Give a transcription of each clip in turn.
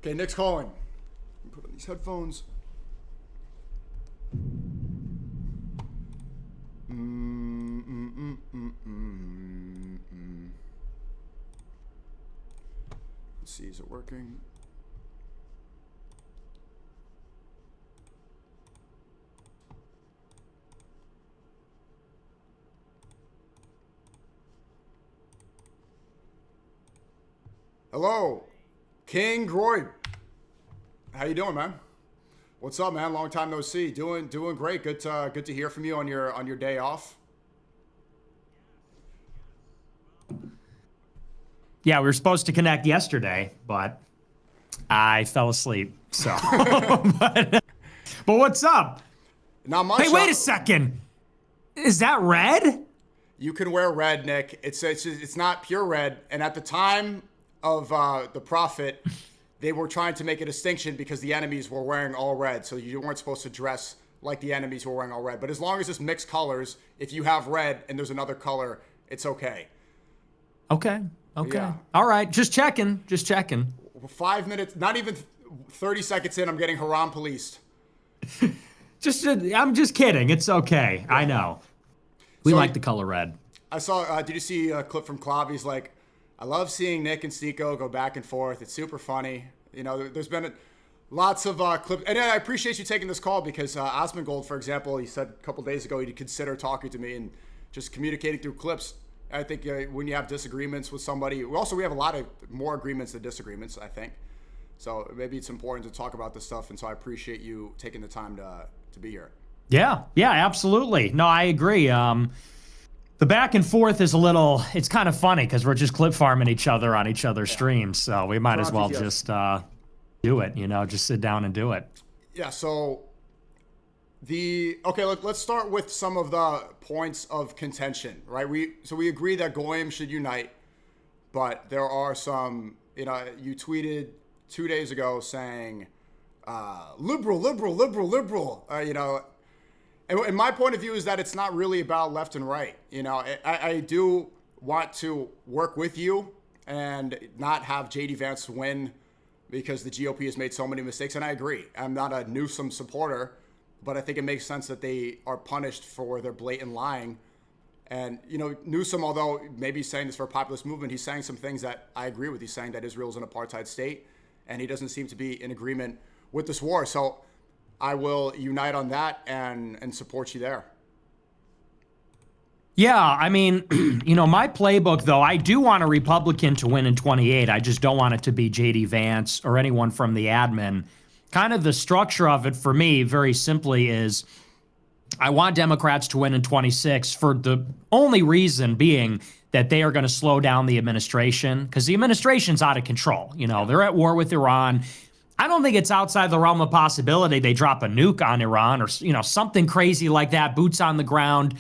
Okay, Nick's calling. Put on these headphones. Let's see, is it working? Hello, King Groyd. How you doing, man? What's up, man? Long time no see. Doing great. Good to hear from you on your day off. Yeah, we were supposed to connect yesterday, but I fell asleep. So, but what's up? Not much. Hey, wait a second. Is that red? You can wear red, Nick. It's not pure red. And at the time of the prophet, they were trying to make a distinction because the enemies were wearing all red. So you weren't supposed to dress like the enemies were wearing all red. But as long as it's mixed colors, if you have red and there's another color, it's okay. Okay. Yeah. All right. Just checking. 5 minutes, not even 30 seconds in, I'm getting haram policed. I'm just kidding. It's okay. Yeah. I know. We like the color red. I saw, did you see a clip from Klav? He's like, I love seeing Nick and Sneako go back and forth. It's super funny. You know, there's been lots of clips. And I appreciate you taking this call because Osmongold, for example, he said a couple days ago he'd consider talking to me and just communicating through clips. I think when you have disagreements with somebody, we have a lot of more agreements than disagreements, I think. So maybe it's important to talk about this stuff. And so I appreciate you taking the time to be here. Yeah, absolutely. No, I agree. The back and forth is it's kind of funny because we're just clip farming each other on each other's streams. So we might as well just do it, just sit down and do it. Yeah, so let's start with some of the points of contention, right? We agree that Goyim should unite, but there are some, you tweeted 2 days ago saying, liberal, and my point of view is that it's not really about left and right. I do want to work with you and not have J.D. Vance win because the GOP has made so many mistakes. And I agree. I'm not a Newsom supporter, but I think it makes sense that they are punished for their blatant lying. And, Newsom, although maybe he's saying this for a populist movement, he's saying some things that I agree with. He's saying that Israel's an apartheid state, and he doesn't seem to be in agreement with this war. So I will unite on that and support you there. Yeah, I mean, my playbook, though, I do want a Republican to win in 28. I just don't want it to be J.D. Vance or anyone from the admin. Kind of the structure of it for me, very simply, is I want Democrats to win in 26 for the only reason being that they are going to slow down the administration because the administration's out of control. They're at war with Iran. I don't think it's outside the realm of possibility they drop a nuke on Iran or, something crazy like that, boots on the ground.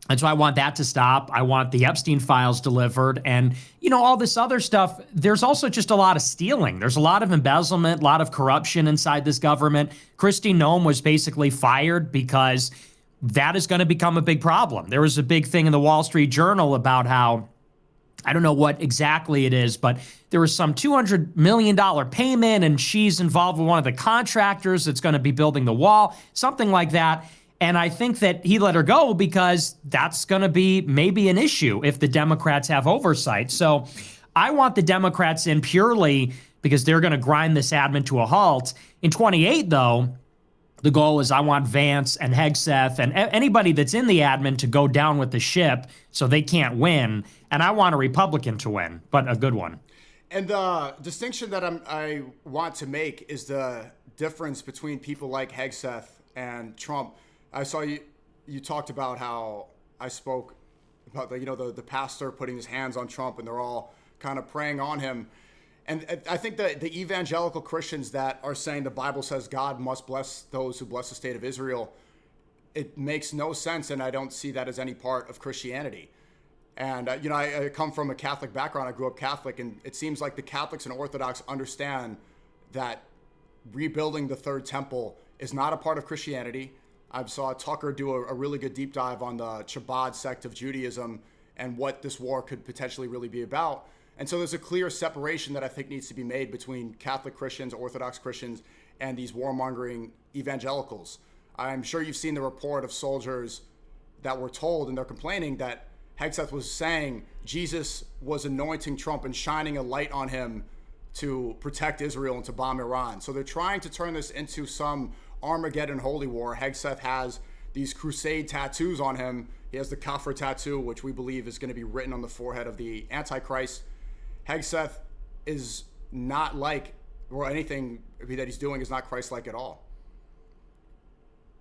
And so I want that to stop. I want the Epstein files delivered and, all this other stuff. There's also just a lot of stealing. There's a lot of embezzlement, a lot of corruption inside this government. Kristi Noem was basically fired because that is going to become a big problem. There was a big thing in the Wall Street Journal about how, I don't know what exactly it is, but there was some $200 million payment and she's involved with one of the contractors that's going to be building the wall, something like that. And I think that he let her go because that's going to be maybe an issue if the Democrats have oversight. So I want the Democrats in purely because they're going to grind this admin to a halt. In 28, though, the goal is I want Vance and Hegseth and anybody that's in the admin to go down with the ship so they can't win. And I want a Republican to win, but a good one. And the distinction that I want to make is the difference between people like Hegseth and Trump. I saw you talked about how I spoke about the pastor putting his hands on Trump and they're all kind of preying on him. And I think that the evangelical Christians that are saying the Bible says God must bless those who bless the state of Israel, it makes no sense. And I don't see that as any part of Christianity. And, I come from a Catholic background. I grew up Catholic, and it seems like the Catholics and Orthodox understand that rebuilding the third temple is not a part of Christianity. I saw Tucker do a really good deep dive on the Chabad sect of Judaism and what this war could potentially really be about. And so there's a clear separation that I think needs to be made between Catholic Christians, Orthodox Christians, and these warmongering evangelicals. I'm sure you've seen the report of soldiers that were told, and they're complaining that Hegseth was saying Jesus was anointing Trump and shining a light on him to protect Israel and to bomb Iran. So they're trying to turn this into some Armageddon holy war. Hegseth has these crusade tattoos on him. He has the Kafir tattoo, which we believe is going to be written on the forehead of the Antichrist. Hegseth is not like, or anything that he's doing is not Christ-like at all.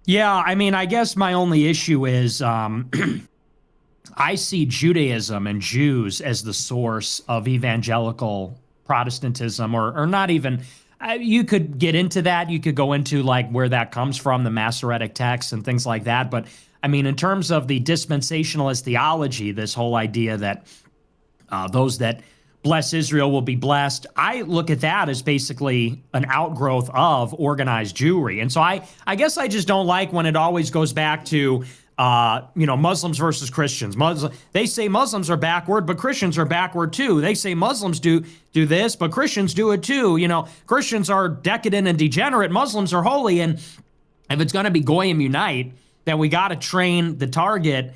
Yeah, I mean, I guess my only issue is I see Judaism and Jews as the source of evangelical Protestantism, or not even, you could get into that. You could go into like where that comes from, the Masoretic texts and things like that. But I mean, in terms of the dispensationalist theology, this whole idea that those that bless Israel will be blessed, I look at that as basically an outgrowth of organized Jewry. And so I guess I just don't like when it always goes back to Muslims versus Christians. They say Muslims are backward, but Christians are backward too. They say Muslims do this, but Christians do it too. Christians are decadent and degenerate. Muslims are holy. And if it's going to be Goyim Unite, then we got to train the target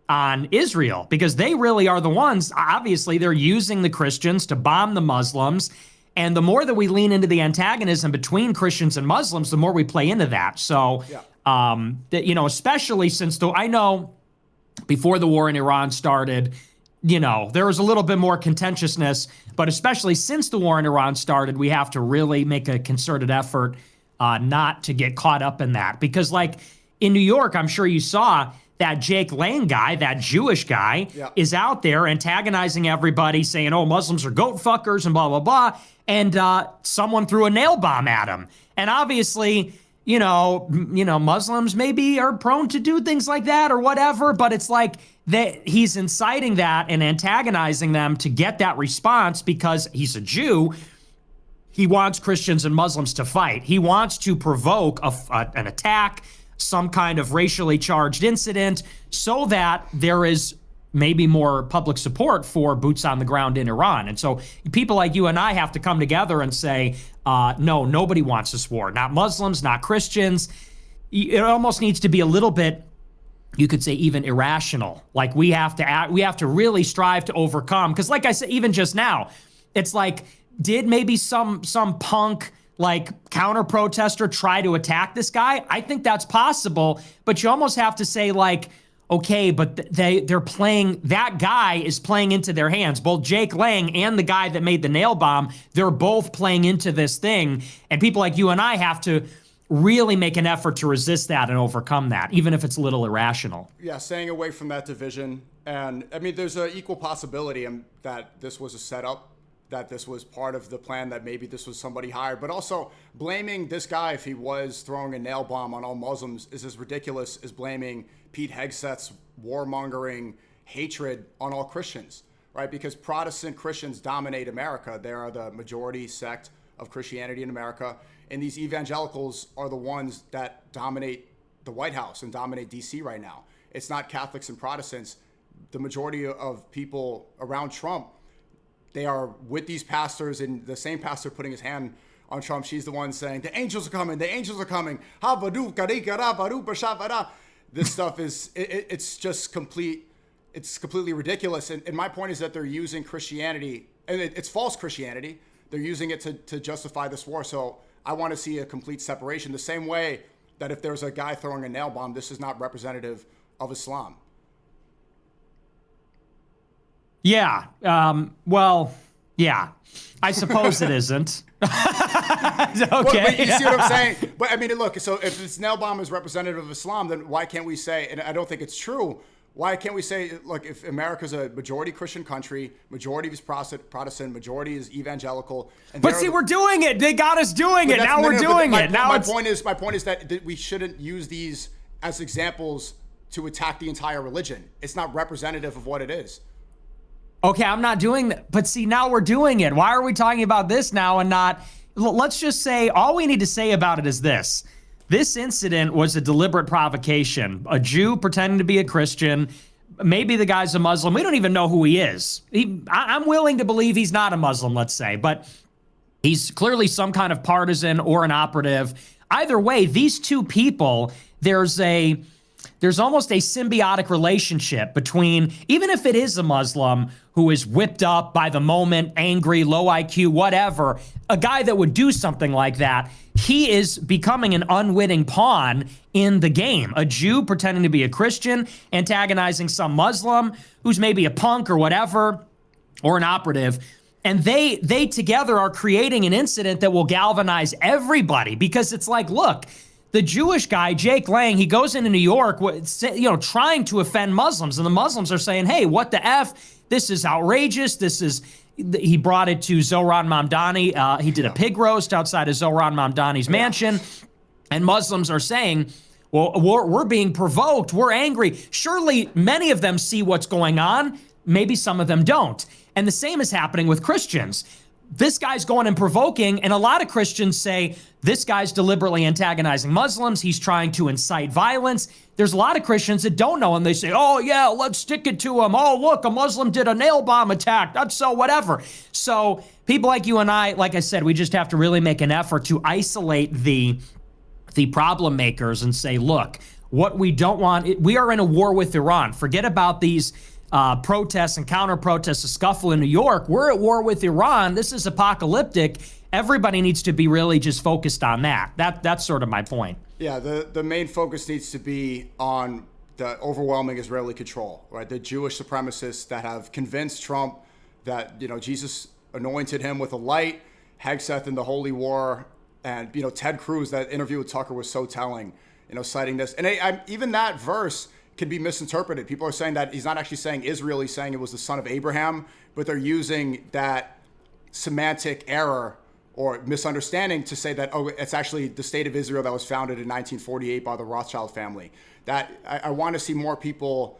on Israel, because they really are the ones. Obviously, they're using the Christians to bomb the Muslims. And the more that we lean into the antagonism between Christians and Muslims, the more we play into that. So, especially since I know before the war in Iran started, there was a little bit more contentiousness, but especially since the war in Iran started, we have to really make a concerted effort not to get caught up in that. Because like in New York, I'm sure you saw that Jake Lang guy, that Jewish guy, is out there antagonizing everybody, saying, oh, Muslims are goat fuckers and blah, blah, blah. And someone threw a nail bomb at him. And obviously, Muslims maybe are prone to do things like that or whatever, but it's like that he's inciting that and antagonizing them to get that response because he's a Jew. He wants Christians and Muslims to fight. He wants to provoke an attack, some kind of racially charged incident, so that there is maybe more public support for boots on the ground in Iran. And so people like you and I have to come together and say, no, nobody wants this war. Not Muslims, not Christians. It almost needs to be a little bit, you could say, even irrational. Like we have to really strive to overcome. Because like I said, even just now, it's like, did maybe some punk like counter protester try to attack this guy? I think that's possible, but you almost have to say like, okay, but they're playing, that guy is playing into their hands. Both Jake Lang and the guy that made the nail bomb, they're both playing into this thing. And people like you and I have to really make an effort to resist that and overcome that, even if it's a little irrational. Yeah, staying away from that division. And I mean, there's an equal possibility that this was a setup, that this was part of the plan, that maybe this was somebody hired. But also, blaming this guy, if he was throwing a nail bomb on all Muslims, is as ridiculous as blaming Pete Hegseth's warmongering hatred on all Christians, right? Because Protestant Christians dominate America. They are the majority sect of Christianity in America. And these evangelicals are the ones that dominate the White House and dominate DC right now. It's not Catholics and Protestants. The majority of people around Trump, they are with these pastors, and the same pastor putting his hand on Trump, she's the one saying, the angels are coming, the angels are coming. This stuff is, it's just it's completely ridiculous. And my point is that they're using Christianity, and it's false Christianity. They're using it to justify this war. So I want to see a complete separation, the same way that if there's a guy throwing a nail bomb, this is not representative of Islam. Yeah. Well, yeah. I suppose it isn't. Okay. But you see what I'm saying? But I mean, look, so if this nail bomb is representative of Islam, then why can't we say, and I don't think it's true, why can't we say, look, if America's a majority Christian country, majority is Protestant, majority is evangelical. And but see, we're doing it. They got us doing it. Now we're doing it. My point is that we shouldn't use these as examples to attack the entire religion. It's not representative of what it is. Okay, I'm not doing that. But see, now we're doing it. Why are we talking about this now and not? Let's just say, all we need to say about it is this. This incident was a deliberate provocation. A Jew pretending to be a Christian, maybe the guy's a Muslim. We don't even know who he is. I'm willing to believe he's not a Muslim, let's say, but he's clearly some kind of partisan or an operative. Either way, these two people, there's almost a symbiotic relationship between, even if it is a Muslim who is whipped up by the moment, angry, low IQ, whatever, a guy that would do something like that, he is becoming an unwitting pawn in the game. A Jew pretending to be a Christian, antagonizing some Muslim who's maybe a punk or whatever, or an operative. And they together are creating an incident that will galvanize everybody, because it's like, look, the Jewish guy, Jake Lang, he goes into New York, trying to offend Muslims. And the Muslims are saying, hey, what the F? This is outrageous. He brought it to Zohran Mamdani. He did a pig roast outside of Zohran Mamdani's mansion. And Muslims are saying, well, we're being provoked. We're angry. Surely many of them see what's going on. Maybe some of them don't. And the same is happening with Christians. This guy's going and provoking, and a lot of Christians say, this guy's deliberately antagonizing Muslims. He's trying to incite violence. There's a lot of Christians that don't know, and they say, oh, yeah, let's stick it to him. Oh, look, a Muslim did a nail bomb attack. That's so whatever. So people like you and I, like I said, we just have to really make an effort to isolate the problem makers and say, look, what we don't want, we are in a war with Iran. Forget about these protests and counter-protests, a scuffle in New York. We're at war with Iran. This is apocalyptic. Everybody needs to be really just focused on that. That's sort of my point. Yeah, the main focus needs to be on the overwhelming Israeli control, right? The Jewish supremacists that have convinced Trump that, Jesus anointed him with a light, Hegseth in the Holy War, and, Ted Cruz, that interview with Tucker was so telling, citing this. And even that verse could be misinterpreted. People are saying that he's not actually saying Israel, he's saying it was the son of Abraham, but they're using that semantic error or misunderstanding to say that, oh, it's actually the state of Israel that was founded in 1948 by the Rothschild family. That I want to see more people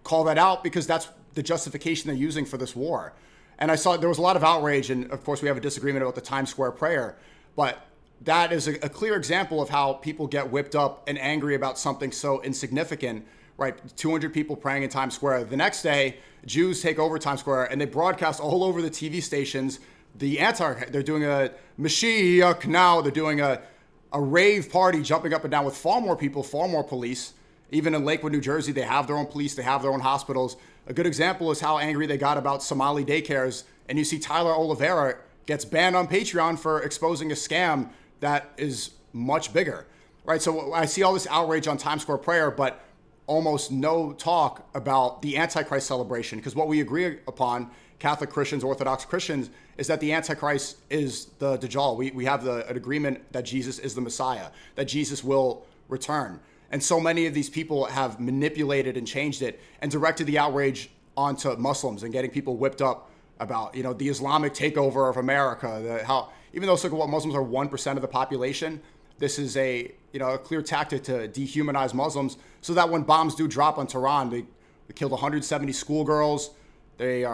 call that out, because that's the justification they're using for this war. And I saw there was a lot of outrage, and of course we have a disagreement about the Times Square prayer, but that is a clear example of how people get whipped up and angry about something so insignificant, right? 200 people praying in Times Square. The next day, Jews take over Times Square and they broadcast all over the TV stations. They're doing a Mashiach now. They're doing a rave party, jumping up and down with far more people, far more police. Even in Lakewood, New Jersey, they have their own police. They have their own hospitals. A good example is how angry they got about Somali daycares. And you see Tyler Oliveira gets banned on Patreon for exposing a scam that is much bigger, right? So I see all this outrage on Times Square prayer, but almost no talk about the Antichrist celebration, because what we agree upon, Catholic Christians, Orthodox Christians, is that the Antichrist is the Dajjal. We have an agreement that Jesus is the Messiah, that Jesus will return. And so many of these people have manipulated and changed it and directed the outrage onto Muslims and getting people whipped up about, the Islamic takeover of America, even though so-called Muslims are 1% of the population, this is a clear tactic to dehumanize Muslims, so that when bombs do drop on Tehran, they killed 170 schoolgirls. They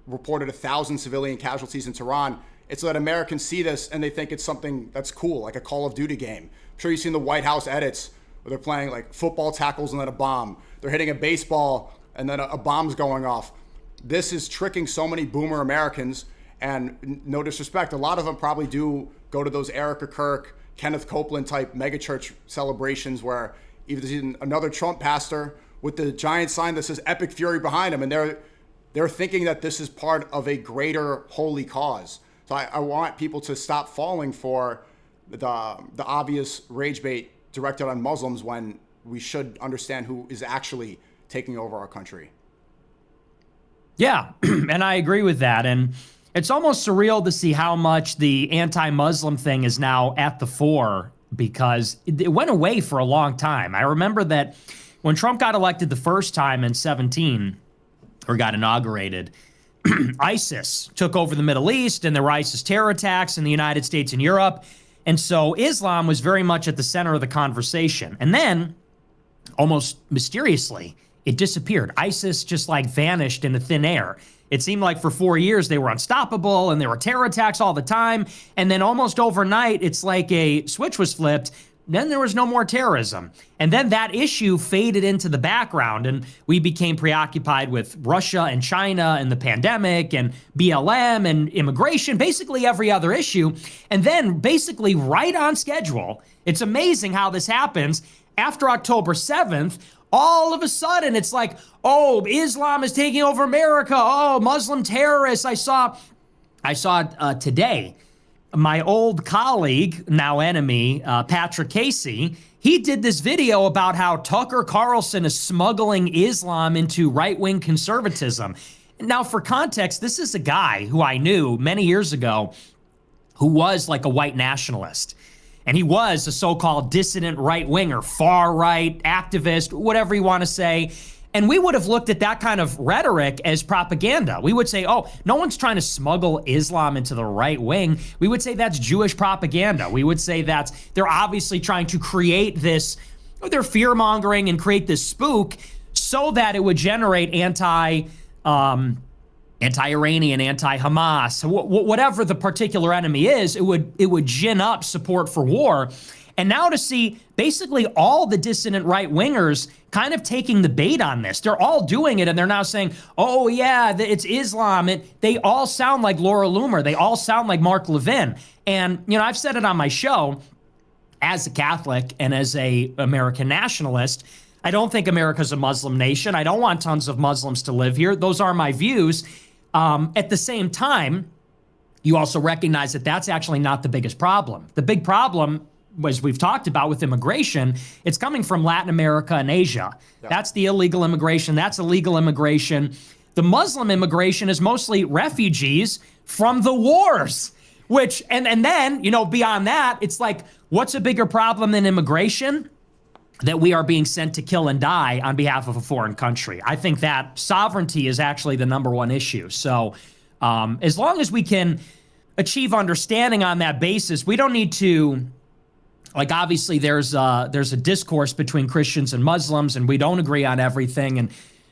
reported 1,000 civilian casualties in Tehran. It's so that Americans see this and they think it's something that's cool, like a Call of Duty game. I'm sure you've seen the White House edits where they're playing like football tackles and then a bomb. They're hitting a baseball and then a bomb's going off. This is tricking so many boomer Americans. And no disrespect, a lot of them probably do go to those Erica Kirk, Kenneth Copeland type megachurch celebrations where even another Trump pastor with the giant sign that says Epic Fury behind him, and they're thinking that this is part of a greater holy cause. So I want people to stop falling for the obvious rage bait directed on Muslims when we should understand who is actually taking over our country. Yeah, and I agree with that. And it's almost surreal to see how much the anti-Muslim thing is now at the fore, because it went away for a long time. I remember that when Trump got elected the first time in 2017, or got inaugurated, ISIS took over the Middle East, and there were ISIS terror attacks in the United States and Europe. And so Islam was very much at the center of the conversation. And then, almost mysteriously, it disappeared. ISIS just vanished into thin air. It seemed like for 4 years they were unstoppable and there were terror attacks all the time. And then almost overnight, it's like a switch was flipped. then there was no more terrorism. And then that issue faded into the background, and we became preoccupied with Russia and China and the pandemic and BLM and immigration, basically every other issue. And then basically right on schedule, it's amazing how this happens. After October 7th, all of a sudden it's like, oh, Islam is taking over America. Oh, Muslim terrorists. I saw today, my old colleague, now enemy, Patrick Casey, he did this video about how Tucker Carlson is smuggling Islam into right-wing conservatism. Now, for context, this is a guy who I knew many years ago who was like a white nationalist. And he was a so-called dissident right-winger, far-right activist, whatever you want to say. And we would have looked at that kind of rhetoric as propaganda. We would say, oh, no one's trying to smuggle Islam into the right wing. We would say that's Jewish propaganda. We would say they're obviously trying to create this, they're fear-mongering and create this spook so that it would generate anti-Iranian, anti-Hamas, whatever the particular enemy is, it would gin up support for war. And now to see basically all the dissident right-wingers kind of taking the bait on this. They're all doing it, and they're now saying, oh, yeah, it's Islam. They all sound like Laura Loomer. They all sound like Mark Levin. And, you know, I've said it on my show, as a Catholic and as a American nationalist, I don't think America's a Muslim nation. I don't want tons of Muslims to live here. Those are my views. At the same time, you also recognize that that's actually not the biggest problem. The big problem, as we've talked about with immigration, it's coming from Latin America and Asia. Yeah. That's the illegal immigration. That's illegal immigration. The Muslim immigration is mostly refugees from the wars, which, and then, you know, beyond that, it's like, what's a bigger problem than immigration? That we are being sent to kill and die on behalf of a foreign country. I think that sovereignty is actually the number one issue. So as long as we can achieve understanding on that basis, we don't need to, like, obviously there's a discourse between Christians and Muslims, and we don't agree on everything, and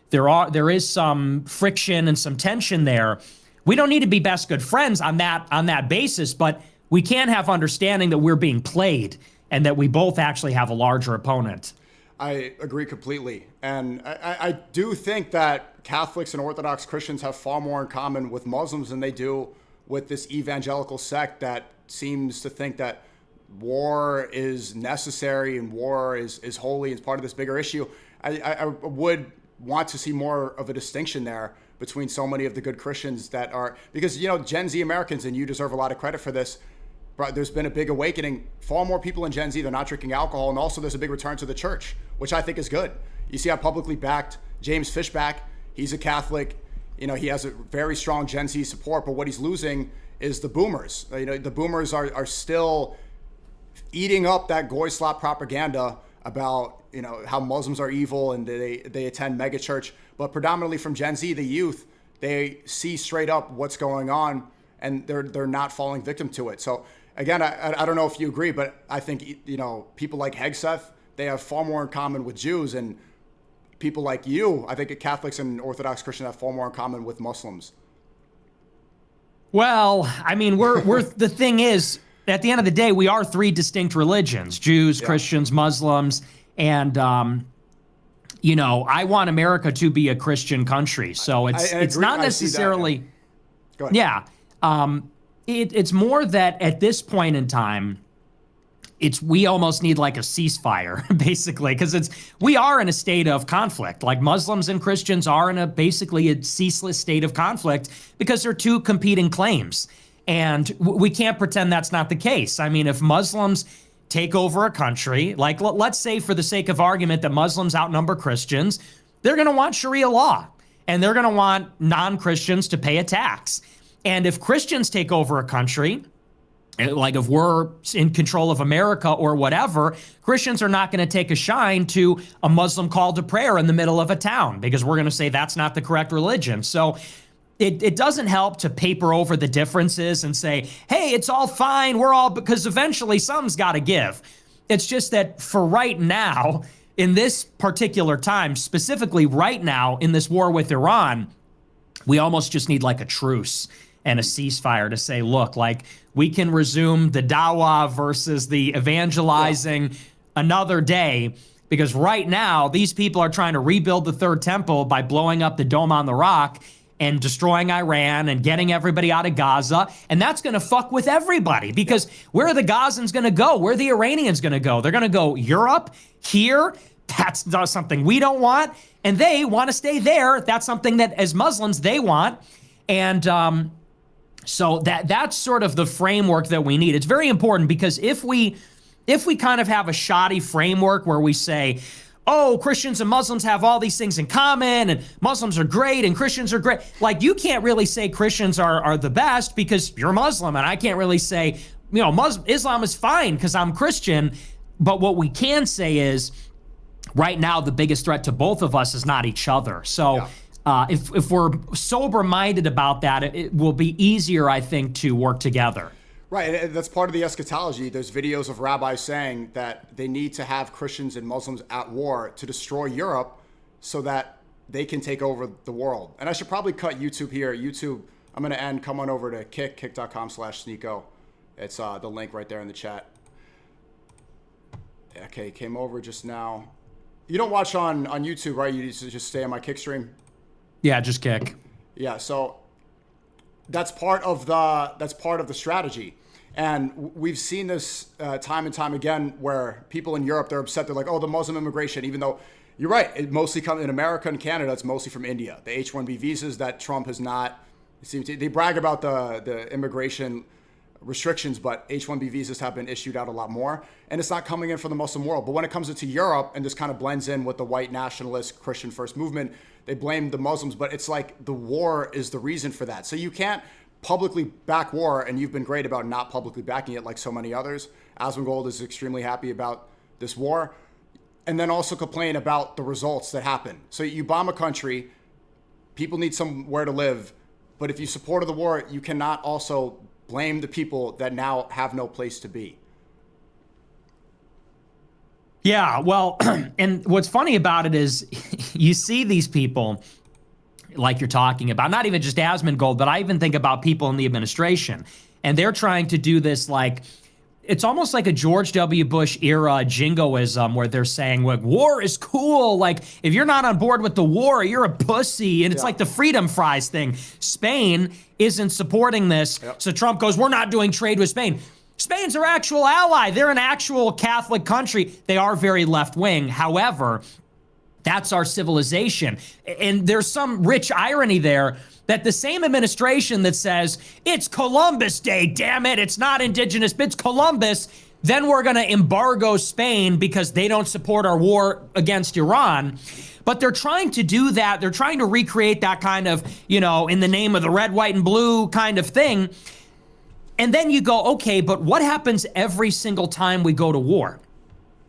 there is some friction and some tension there. We don't need to be best good friends on that basis, but we can have understanding that we're being played and that we both actually have a larger opponent. I agree completely. And I do think that Catholics and Orthodox Christians have far more in common with Muslims than they do with this evangelical sect that seems to think that war is necessary and war is holy as part of this bigger issue. I would want to see more of a distinction there between so many of the good Christians that are, because, you know, Gen Z Americans, and you deserve a lot of credit for this, but there's been a big awakening. Far more people in Gen Z, they're not drinking alcohol, and also there's a big return to the church, which I think is good. You see, I publicly backed James Fishback. He's a Catholic. You know, he has a very strong Gen Z support, but what he's losing is the boomers. You know, the boomers are still eating up that goy slop propaganda about, you know, how Muslims are evil and they attend megachurch. But predominantly from Gen Z, the youth, they see straight up what's going on, and they're not falling victim to it. So again, I don't know if you agree, but I think, you know, people like Hegseth, they have far more in common with Jews, and people like you, I think Catholics and Orthodox Christians have far more in common with Muslims. Well, I mean, we're the thing is, at the end of the day, we are three distinct religions: Jews, Christians, Muslims, and you know, I want America to be a Christian country. So it's not necessarily, Go ahead. Yeah. It's more that at this point in time, we almost need like a ceasefire, basically, because we are in a state of conflict. Like, Muslims and Christians are in basically a ceaseless state of conflict because they're two competing claims. And we can't pretend that's not the case. I mean, if Muslims take over a country, like let's say for the sake of argument that Muslims outnumber Christians, they're going to want Sharia law, and they're going to want non-Christians to pay a tax. And if Christians take over a country, like if we're in control of America or whatever, Christians are not going to take a shine to a Muslim call to prayer in the middle of a town, because we're going to say that's not the correct religion. So it doesn't help to paper over the differences and say, hey, it's all fine, because eventually something's got to give. It's just that for right now, in this particular time, specifically right now in this war with Iran, we almost just need like a truce. and a ceasefire to say, look, like, we can resume the dawah versus the evangelizing another day. Because right now, these people are trying to rebuild the third temple by blowing up the Dome on the Rock and destroying Iran and getting everybody out of Gaza. And that's going to fuck with everybody, because where are the Gazans going to go? Where are the Iranians going to go? They're going to go Europe, here. That's something we don't want. And they want to stay there. That's something that as Muslims, they want. And so that's sort of the framework that we need. It's very important, because if we kind of have a shoddy framework where we say, oh, Christians and Muslims have all these things in common, and Muslims are great and Christians are great. Like, you can't really say Christians are the best because you're Muslim, and I can't really say, Islam is fine because I'm Christian. But what we can say is, right now, the biggest threat to both of us is not each other. So if we're sober-minded about that, it will be easier, I think, to work together. Right, and that's part of the eschatology. There's videos of rabbis saying that they need to have Christians and Muslims at war to destroy Europe so that they can take over the world. And I should probably cut YouTube here. YouTube, I'm going to end. Come on over to kick.com/Sneako. It's the link right there in the chat. Okay, came over just now. You don't watch on YouTube, right? You just stay on my Kick stream? Yeah, just Kick. Yeah, so that's part of the strategy. And we've seen this time and time again, where people in Europe, they're upset. They're like, oh, the Muslim immigration, even though you're right, it mostly comes in America and Canada. It's mostly from India. The H-1B visas that Trump has not, they brag about the immigration restrictions, but H-1B visas have been issued out a lot more. And it's not coming in from the Muslim world. But when it comes into Europe, and this kind of blends in with the white nationalist Christian first movement, they blame the Muslims, but it's like the war is the reason for that. So you can't publicly back war, and you've been great about not publicly backing it like so many others. Asmongold is extremely happy about this war, and then also complain about the results that happen. So you bomb a country, people need somewhere to live, but if you supported the war, you cannot also blame the people that now have no place to be. Yeah, well, and what's funny about it is you see these people like you're talking about, not even just Asmongold, but I even think about people in the administration, and they're trying to do this, like, it's almost like a George W. Bush era jingoism, where they're saying, like, war is cool. Like, if you're not on board with the war, you're a pussy. And it's like the freedom fries thing. Spain isn't supporting this. So Trump goes, we're not doing trade with Spain. Spain's our actual ally. They're an actual Catholic country. They are very left-wing. However, that's our civilization. And there's some rich irony there that the same administration that says, it's Columbus Day, damn it, it's not indigenous, but it's Columbus, then we're going to embargo Spain because they don't support our war against Iran. But they're trying to do that. They're trying to recreate that kind of, in the name of the red, white, and blue kind of thing. And then you go, okay, but what happens every single time we go to war?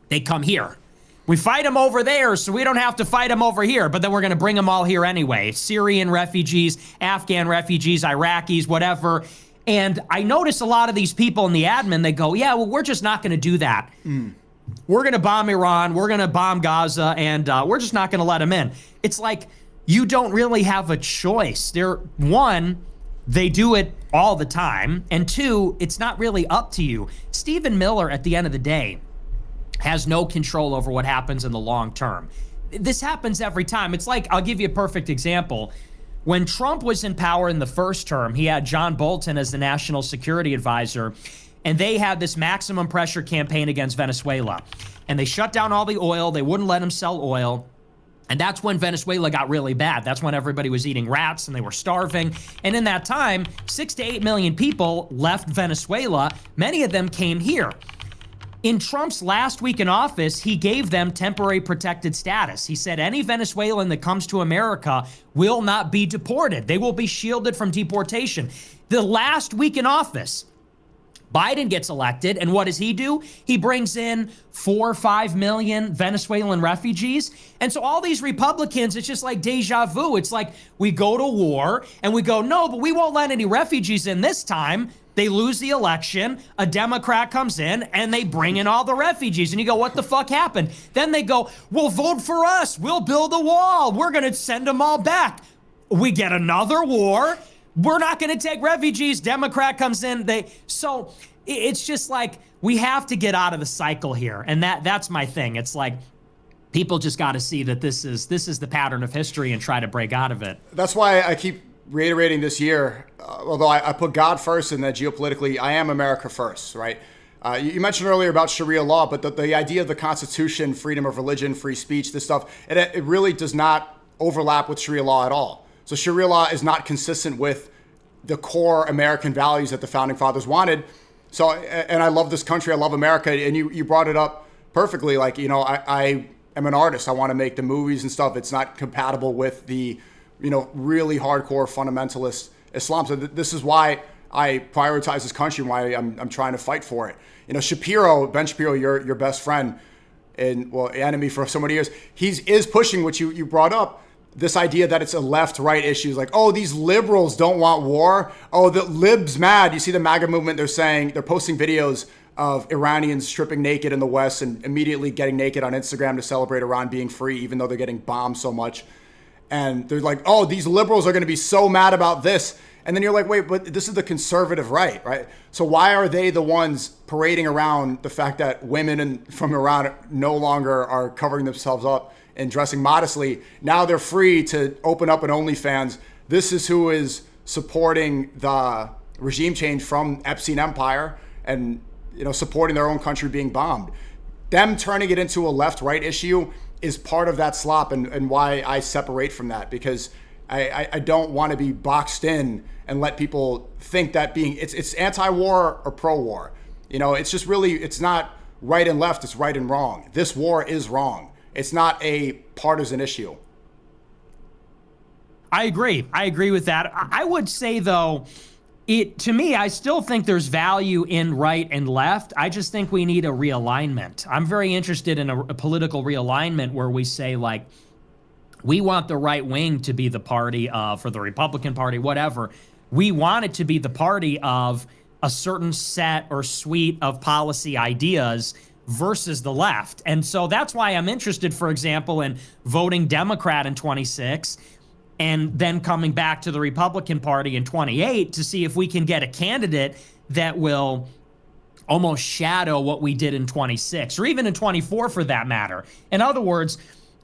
They come here. We fight them over there, so we don't have to fight them over here, but then we're going to bring them all here anyway. Syrian refugees, Afghan refugees, Iraqis, whatever. And I notice a lot of these people in the admin, they go, yeah, well, we're just not going to do that. We're going to bomb Iran, we're going to bomb Gaza, and we're just not going to let them in. It's like, you don't really have a choice. One, they do it all the time, and two, it's not really up to you. Stephen Miller, at the end of the day, has no control over what happens in the long term. This happens every time. It's like, I'll give you a perfect example. When Trump was in power in the first term, he had John Bolton as the national security advisor, and they had this maximum pressure campaign against Venezuela. And they shut down all the oil. They wouldn't let him sell oil. And that's when Venezuela got really bad. That's when everybody was eating rats and they were starving. And in that time, 6 to 8 million people left Venezuela. Many of them came here. In Trump's last week in office, he gave them temporary protected status. He said any Venezuelan that comes to America will not be deported. They will be shielded from deportation. The last week in office, Biden gets elected, and what does he do? He brings in 4 or 5 million Venezuelan refugees. And so all these Republicans, it's just like deja vu. It's like we go to war and we go, no, but we won't let any refugees in this time. They lose the election, a Democrat comes in, and they bring in all the refugees. And you go, what the fuck happened? Then they go, well, vote for us. We'll build a wall. We're going to send them all back. We get another war. we're not going to take refugees. Democrat comes in. So it's just like, we have to get out of the cycle here. And that's my thing. It's like, people just got to see that this is the pattern of history and try to break out of it. That's why I keep reiterating this year, although I put God first and that geopolitically, I am America first, right? You mentioned earlier about Sharia law, but the idea of the Constitution, freedom of religion, free speech, this stuff, it really does not overlap with Sharia law at all. So Sharia law is not consistent with the core American values that the Founding Fathers wanted. So, and I love this country, I love America, and you brought it up perfectly. Like, I am an artist, I want to make the movies and stuff. It's not compatible with the, really hardcore fundamentalist Islam. So this is why I prioritize this country and why I'm trying to fight for it. Ben Shapiro, your best friend and enemy for so many years, is pushing what you brought up, this idea that it's a left-right issue. It's like, oh, these liberals don't want war. Oh, the libs mad. You see the MAGA movement, they're posting videos of Iranians stripping naked in the West and immediately getting naked on Instagram to celebrate Iran being free, even though they're getting bombed so much. And they're like, oh, these liberals are going to be so mad about this. And then you're like, wait, but this is the conservative right? So why are they the ones parading around the fact that women from Iran no longer are covering themselves up and dressing modestly? Now they're free to open up an OnlyFans. This is who is supporting the regime change from Epstein Empire and supporting their own country being bombed. Them turning it into a left-right issue is part of that slop and why I separate from that, because I don't want to be boxed in and let people think that it's anti-war or pro-war. It's just really, it's not right and left, it's right and wrong. This war is wrong. It's not a partisan issue. I agree with that. I would say, though, to me, I still think there's value in right and left. I just think we need a realignment. I'm very interested in a political realignment where we say, like, we want the right wing to be the party of, or the Republican Party, whatever. We want it to be the party of a certain set or suite of policy ideas versus the left. And so that's why I'm interested, for example, in voting Democrat in 26 and then coming back to the Republican Party in 28 to see if we can get a candidate that will almost shadow what we did in 26, or even in 24 for that matter. In other words,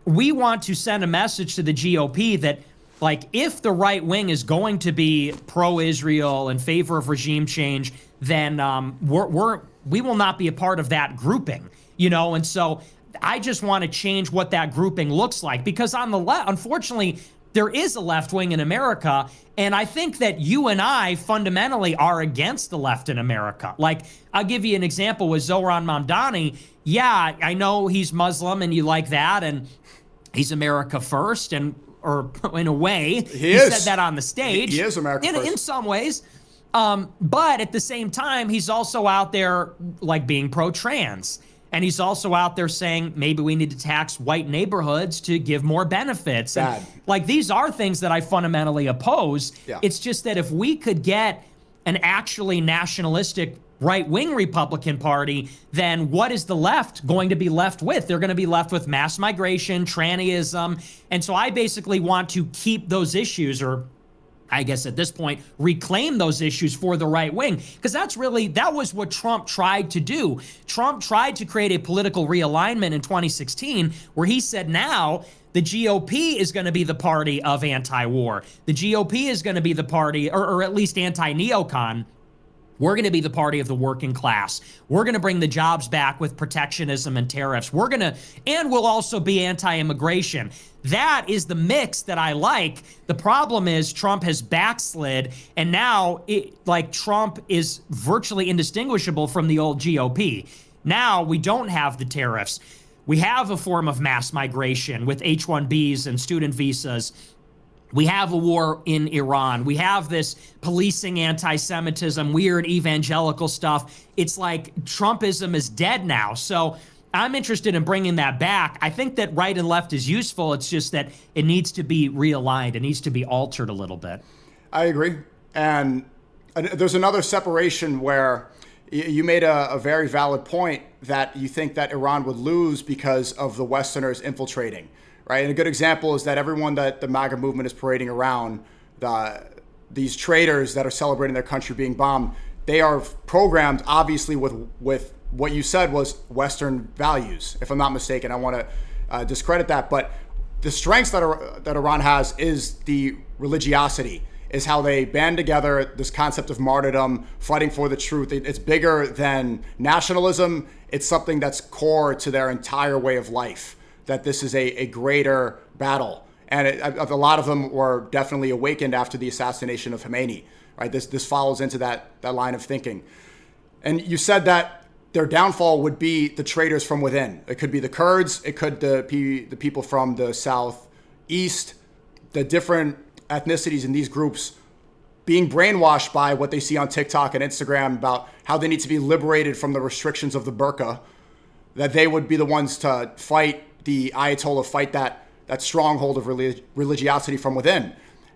we want to send a message to the GOP that, like, if the right wing is going to be pro-Israel in favor of regime change, then we will not be a part of that grouping, And so I just want to change what that grouping looks like, because on the left, unfortunately, there is a left wing in America, and I think that you and I fundamentally are against the left in America. Like, I'll give you an example with Zohran Mamdani. Yeah, I know he's Muslim and you like that, and he's America first, or in a way, he said that on the stage. He is America first. In some ways. But at the same time, he's also out there, like, being pro-trans. And he's also out there saying maybe we need to tax white neighborhoods to give more benefits. And, like, these are things that I fundamentally oppose. Yeah. It's just that if we could get an actually nationalistic right-wing Republican Party, then what is the left going to be left with? They're going to be left with mass migration, trannyism. And so I basically want to keep those issues, or I guess at this point, reclaim those issues for the right wing. Because that was what Trump tried to do. Trump tried to create a political realignment in 2016 where he said now the GOP is going to be the party of anti-war. The GOP is going to be the party, or at least anti-neocon. We're going to be the party of the working class. We're going to bring the jobs back with protectionism and tariffs. And we'll also be anti-immigration. That is the mix that I like. The problem is Trump has backslid, and now Trump is virtually indistinguishable from the old GOP. Now we don't have the tariffs. We have a form of mass migration with H-1Bs and student visas. We have a war in Iran. We have this policing anti-Semitism, weird evangelical stuff. It's like Trumpism is dead now. So I'm interested in bringing that back. I think that right and left is useful. It's just that it needs to be realigned. It needs to be altered a little bit. I agree. And there's another separation where you made a very valid point that you think that Iran would lose because of the Westerners infiltrating. Right. And a good example is that everyone that the MAGA movement is parading around, these traitors that are celebrating their country being bombed, they are programmed obviously with what you said was Western values, if I'm not mistaken. I want to discredit that, but the strengths that Iran has is the religiosity, is how they band together, this concept of martyrdom, fighting for the truth. It's bigger than nationalism. It's something that's core to their entire way of life, that this is a greater battle. And a lot of them were definitely awakened after the assassination of Khomeini, right? This follows into that line of thinking. And you said that their downfall would be the traitors from within. It could be the Kurds. It could be the people from the southeast, the different ethnicities in these groups being brainwashed by what they see on TikTok and Instagram about how they need to be liberated from the restrictions of the burqa, that they would be the ones to fight the Ayatollah, fight that stronghold of religiosity from within.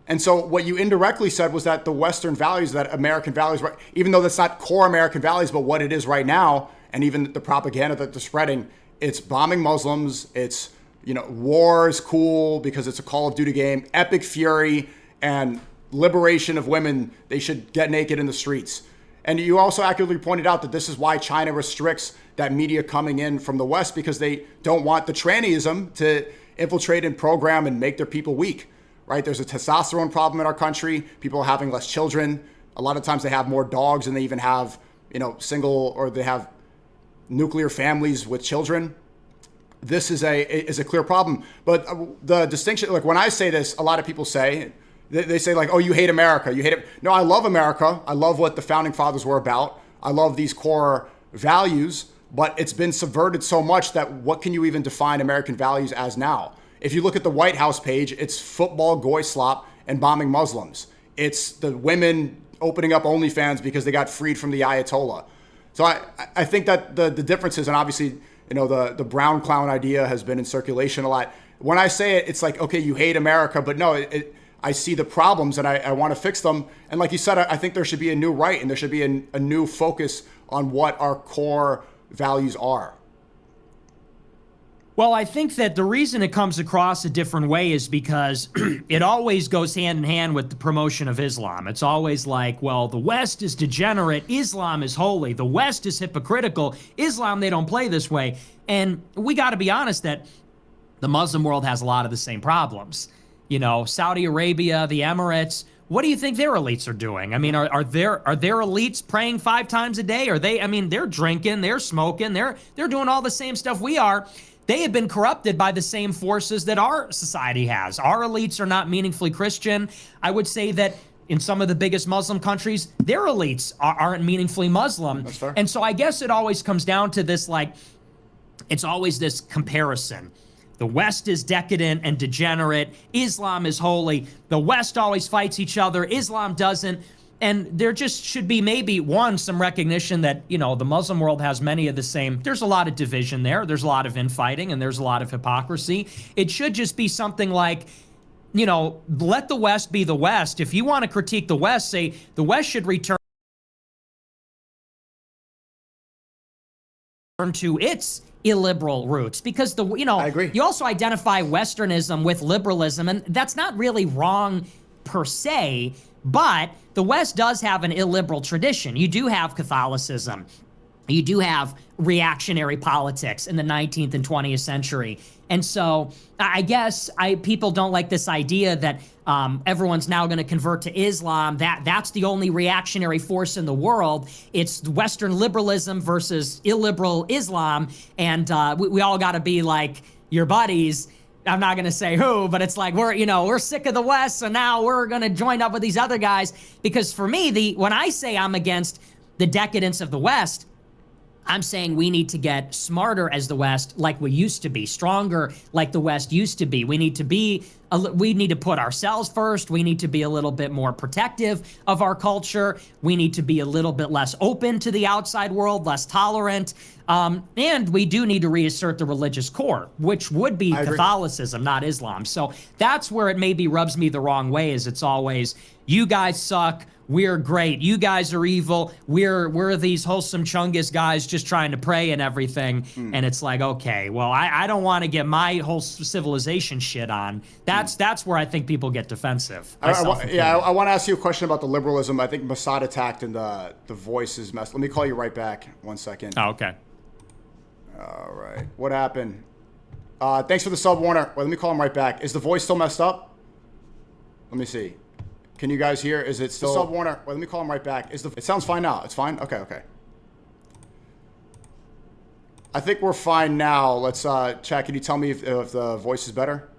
And so what you indirectly said was that the Western values, that American values, even though that's not core American values, but what it is right now, and even the propaganda that they're spreading, it's bombing Muslims, it's, war is cool because it's a Call of Duty game, epic fury, and liberation of women. They should get naked in the streets. And you also accurately pointed out that this is why China restricts that media coming in from the West, because they don't want the trannyism to infiltrate and program and make their people weak, right? There's a testosterone problem in our country. People are having less children. A lot of times they have more dogs and they even have, single, or they have nuclear families with children. This is a clear problem. But the distinction, like when I say this, a lot of people say, they say like, oh, you hate America. You hate it. No, I love America. I love what the founding fathers were about. I love these core values, but it's been subverted so much that what can you even define American values as now? If you look at the White House page, it's football, goy slop, and bombing Muslims. It's the women opening up OnlyFans because they got freed from the Ayatollah. So I think that the differences, and obviously, the brown clown idea has been in circulation a lot. When I say it, it's like, okay, you hate America, but no, I see the problems and I want to fix them. And like you said, I think there should be a new right, and there should be a new focus on what our core values are. Well, I think that the reason it comes across a different way is because it always goes hand in hand with the promotion of Islam. It's always like, well, the West is degenerate, Islam is holy, the West is hypocritical, Islam, they don't play this way. And we got to be honest that the Muslim world has a lot of the same problems. Saudi Arabia, the Emirates, what do you think their elites are doing? I mean, are their elites praying 5 times a day? They're drinking, they're smoking, they're doing all the same stuff we are. They have been corrupted by the same forces that our society has. Our elites are not meaningfully Christian. I would say that in some of the biggest Muslim countries, their elites aren't meaningfully Muslim. That's fair. And so I guess it always comes down to this, it's always this comparison. The West is decadent and degenerate. Islam is holy. The West always fights each other. Islam doesn't. And there just should be maybe, some recognition that, the Muslim world has many of the same. There's a lot of division there. There's a lot of infighting and there's a lot of hypocrisy. It should just be something like, let the West be the West. If you want to critique the West, say the West should return to its illiberal roots, because I agree. You also identify Westernism with liberalism, and that's not really wrong per se, but the West does have an illiberal tradition. You do have Catholicism. You do have reactionary politics in the 19th and 20th century. And so I guess people don't like this idea that everyone's now going to convert to Islam. That's the only reactionary force in the world. It's Western liberalism versus illiberal Islam. And we all got to be like your buddies. I'm not going to say who, but it's like we're sick of the West, so now we're going to join up with these other guys. Because for me, when I say I'm against the decadence of the West, I'm saying we need to get smarter as the West, like we used to be, stronger like the West used to be. We need to put ourselves first. We need to be a little bit more protective of our culture. We need to be a little bit less open to the outside world, less tolerant. And we do need to reassert the religious core, which would be Catholicism, not Islam. So that's where it maybe rubs me the wrong way, is it's always, you guys suck, we're great, you guys are evil, we're these wholesome Chungus guys just trying to pray and everything. And it's like, okay, well, I don't want to get my whole civilization shit on. that's where I think people get defensive. I want to ask you a question about the liberalism. I think Mossad attacked and the voice is messed. Let me call you right back. 1 second. Oh, okay. All right. What happened? Thanks for the sub, Warner. Wait, let me call him right back. Is the voice still messed up? Let me see. Can you guys hear? Is it still? Sub, Warner. Wait, let me call him right back. It sounds fine now. It's fine? Okay. I think we're fine now. Let's chat. Can you tell me if the voice is better?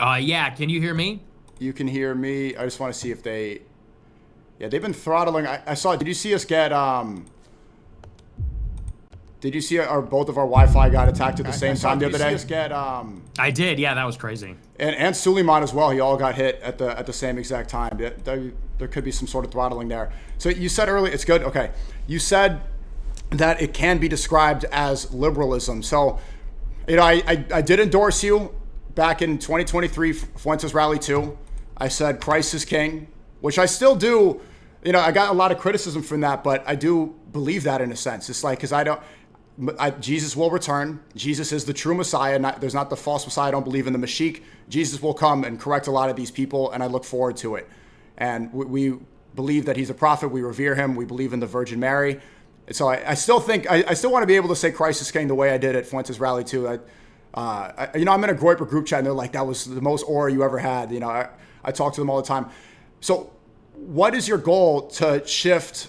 Yeah. Can you hear me? You can hear me. I just want to see if they... Yeah, they've been throttling. I saw... Did you see us get... Did you see both of our Wi-Fi got attacked at the same time the other day? I did. Yeah, that was crazy. And Suleiman as well. He all got hit at the same exact time. There could be some sort of throttling there. So you said earlier... It's good? Okay. You said that it can be described as liberalism. So, I did endorse you back in 2023, Fuentes Rally 2. I said Christ is King, which I still do. I got a lot of criticism from that, but I do believe that in a sense. It's like, because Jesus will return. Jesus is the true Messiah. There's not the false Messiah. I don't believe in the Mashiach. Jesus will come and correct a lot of these people, and I look forward to it. And we believe that he's a prophet. We revere him. We believe in the Virgin Mary. So I still think I still want to be able to say Christ is King the way I did at Fuentes Rally 2. I'm in a Groiper group chat, and they're like, that was the most aura you ever had. I talk to them all the time. So what is your goal to shift?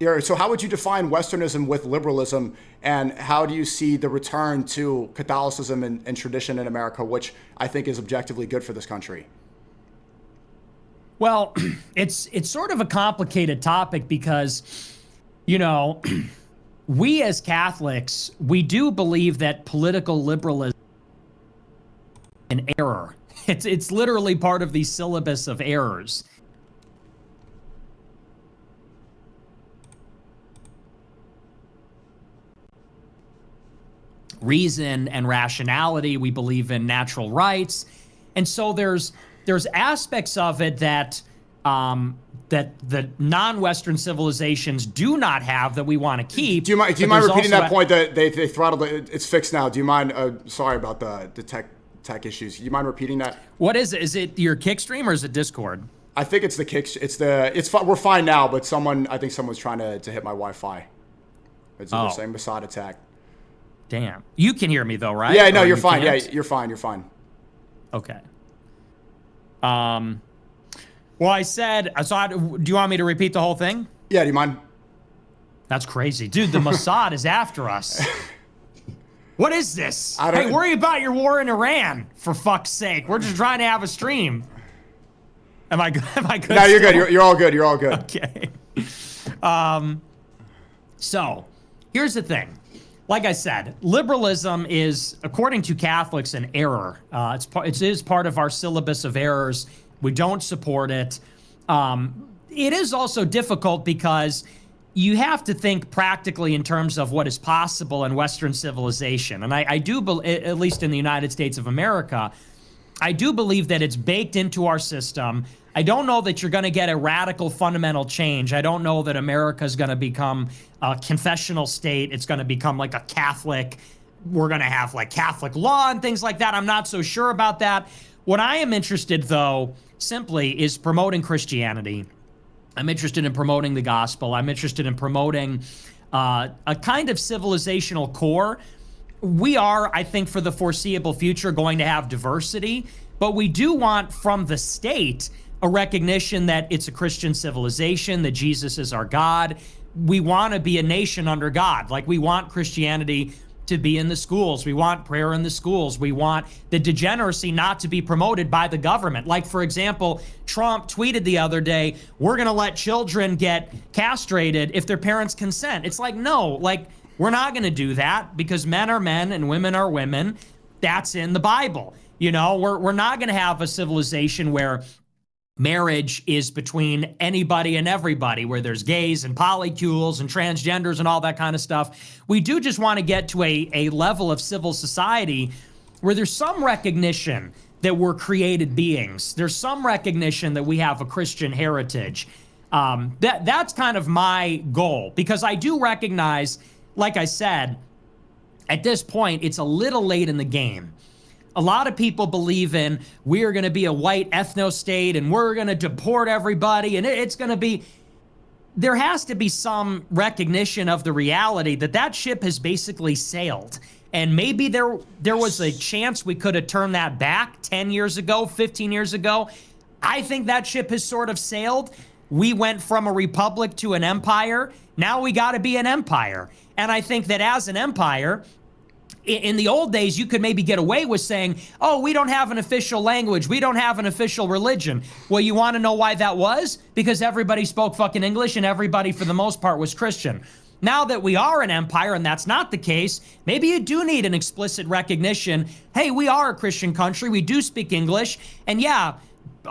So how would you define Westernism with liberalism, and how do you see the return to Catholicism and tradition in America, which I think is objectively good for this country? Well, it's sort of a complicated topic because, we as Catholics, we do believe that political liberalism is an error. It's literally part of the syllabus of errors. Reason and rationality. We believe in natural rights, and so there's aspects of it that that the non-Western civilizations do not have that we want to keep. Do you mind repeating that point that they throttled it? It's fixed now. Do you mind? Sorry about the tech issues. Do you mind repeating that? What is it? Is it your kick stream or is it Discord? I think it's the kick. We're fine now, but I think someone's trying to hit my Wi-Fi. They're saying Mossad attack. Damn. You can hear me though, right? Yeah, no, you're fine. Yeah, you're fine. You're fine. Okay. Well, I said, do you want me to repeat the whole thing? Yeah, do you mind? That's crazy. Dude, the Mossad is after us. What is this? Hey, worry about your war in Iran, for fuck's sake. We're just trying to have a stream. Am I good? No, you're good. You're all good. You're all good. Okay. So, here's the thing. Like I said, liberalism is, according to Catholics, an error. It is part of our syllabus of errors. We don't support it. It is also difficult because you have to think practically in terms of what is possible in Western civilization. And I do, at least in the United States of America, I do believe that it's baked into our system. I don't know that you're going to get a radical fundamental change. I don't know that America is going to become a confessional state. It's going to become like a Catholic. We're going to have like Catholic law and things like that. I'm not so sure about that. What I am interested, though, simply is promoting Christianity. I'm interested in promoting the gospel. I'm interested in promoting a kind of civilizational core. We are, I think, for the foreseeable future, going to have diversity, but we do want from the state a recognition that it's a Christian civilization, that Jesus is our God. We want to be a nation under God. Like, we want Christianity to be in the schools. We want prayer in the schools. We want the degeneracy not to be promoted by the government. Like, for example, Trump tweeted the other day, we're going to let children get castrated if their parents consent. It's like, no, like, we're not going to do that because men are men and women are women. That's in the Bible. We're not going to have a civilization where marriage is between anybody and everybody, where there's gays and polycules and transgenders and all that kind of stuff. We do just want to get to a level of civil society where there's some recognition that we're created beings. There's some recognition that we have a Christian heritage. That's kind of my goal, because I do recognize, like I said, at this point, it's a little late in the game. a lot of people believe in we're going to be a white ethno state and we're going to deport everybody and it's going to be. There has to be some recognition of the reality that that ship has basically sailed. And maybe there was a chance we could have turned that back 10 years ago, 15 years ago. I think that ship has sort of sailed. We went from a republic to an empire. Now we got to be an empire. And I think that as an empire, in the old days, you could maybe get away with saying, oh, we don't have an official language. We don't have an official religion. Well, you want to know why that was? Because everybody spoke fucking English and everybody, for the most part, was Christian. Now that we are an empire and that's not the case, maybe you do need an explicit recognition. Hey, we are a Christian country. We do speak English. And yeah,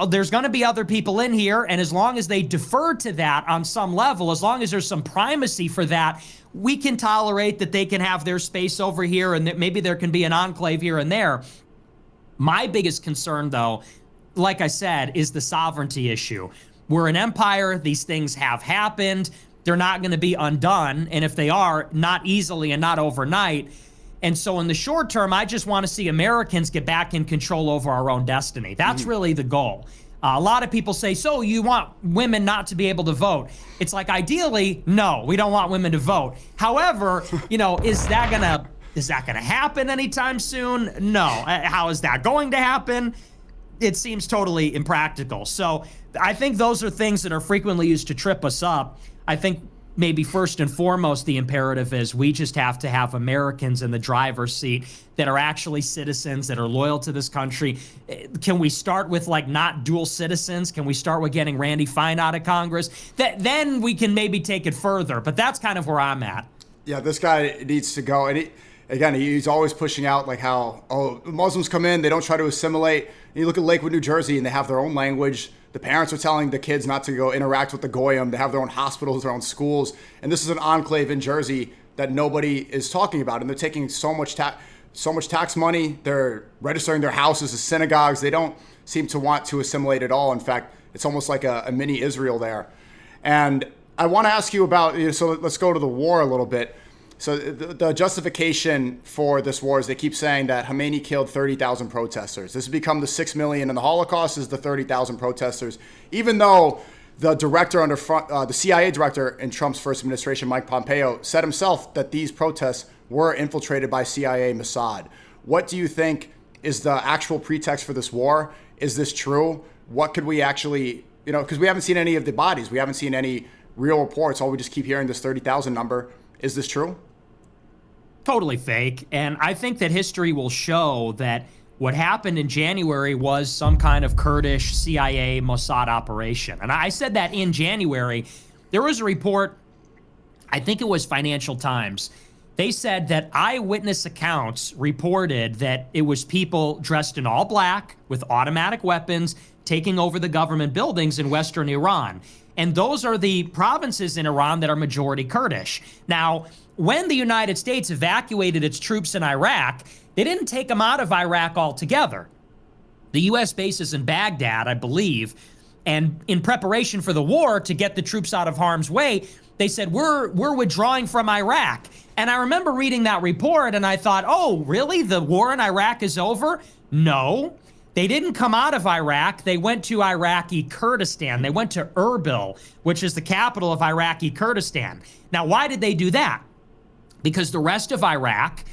there's going to be other people in here. And as long as they defer to that on some level, as long as there's some primacy for that, we can tolerate that they can have their space over here and that maybe there can be an enclave here and there. My biggest concern, though, like I said, is the sovereignty issue. We're an empire. These things have happened. They're not going to be undone. And if they are, not easily and not overnight. And so in the short term, I just want to see Americans get back in control over our own destiny. That's really the goal. A lot of people say, so you want women not to be able to vote. It's like, ideally, no, we don't want women to vote. However, is that gonna happen anytime soon? No. How is that going to happen? It seems totally impractical. So I think those are things that are frequently used to trip us up. I think maybe first and foremost, the imperative is we just have to have Americans in the driver's seat that are actually citizens, that are loyal to this country. Can we start with not dual citizens? Can we start with getting Randy Fine out of Congress? Then we can maybe take it further, but that's kind of where I'm at. Yeah, this guy needs to go. And he's always pushing out how, Muslims come in, they don't try to assimilate. And you look at Lakewood, New Jersey, and they have their own language. The parents are telling the kids not to go interact with the Goyim. They have their own hospitals, their own schools. And this is an enclave in Jersey that nobody is talking about. And they're taking so much tax money. They're registering their houses as synagogues. They don't seem to want to assimilate at all. In fact, it's almost like a mini Israel there. And I want to ask you about, so let's go to the war a little bit. So the justification for this war is they keep saying that Khomeini killed 30,000 protesters. This has become the 6 million in the Holocaust is the 30,000 protesters, even though the CIA director in Trump's first administration, Mike Pompeo, said himself that these protests were infiltrated by CIA Mossad. What do you think is the actual pretext for this war? Is this true? What could we actually, because we haven't seen any of the bodies. We haven't seen any real reports. All we just keep hearing this 30,000 number. Is this true? Totally fake. And I think that history will show that what happened in January was some kind of Kurdish CIA Mossad operation. And I said that in January. There was a report, I think it was Financial Times. They said that eyewitness accounts reported that it was people dressed in all black with automatic weapons taking over the government buildings in Western Iran. And those are the provinces in Iran that are majority Kurdish. Now, when the United States evacuated its troops in Iraq, they didn't take them out of Iraq altogether. The U.S. bases in Baghdad, I believe, and in preparation for the war to get the troops out of harm's way, they said, we're withdrawing from Iraq. And I remember reading that report and I thought, oh, really? The war in Iraq is over? No. They didn't come out of Iraq. They went to Iraqi Kurdistan. They went to Erbil, which is the capital of Iraqi Kurdistan. Now, why did they do that? Because the rest of Iraq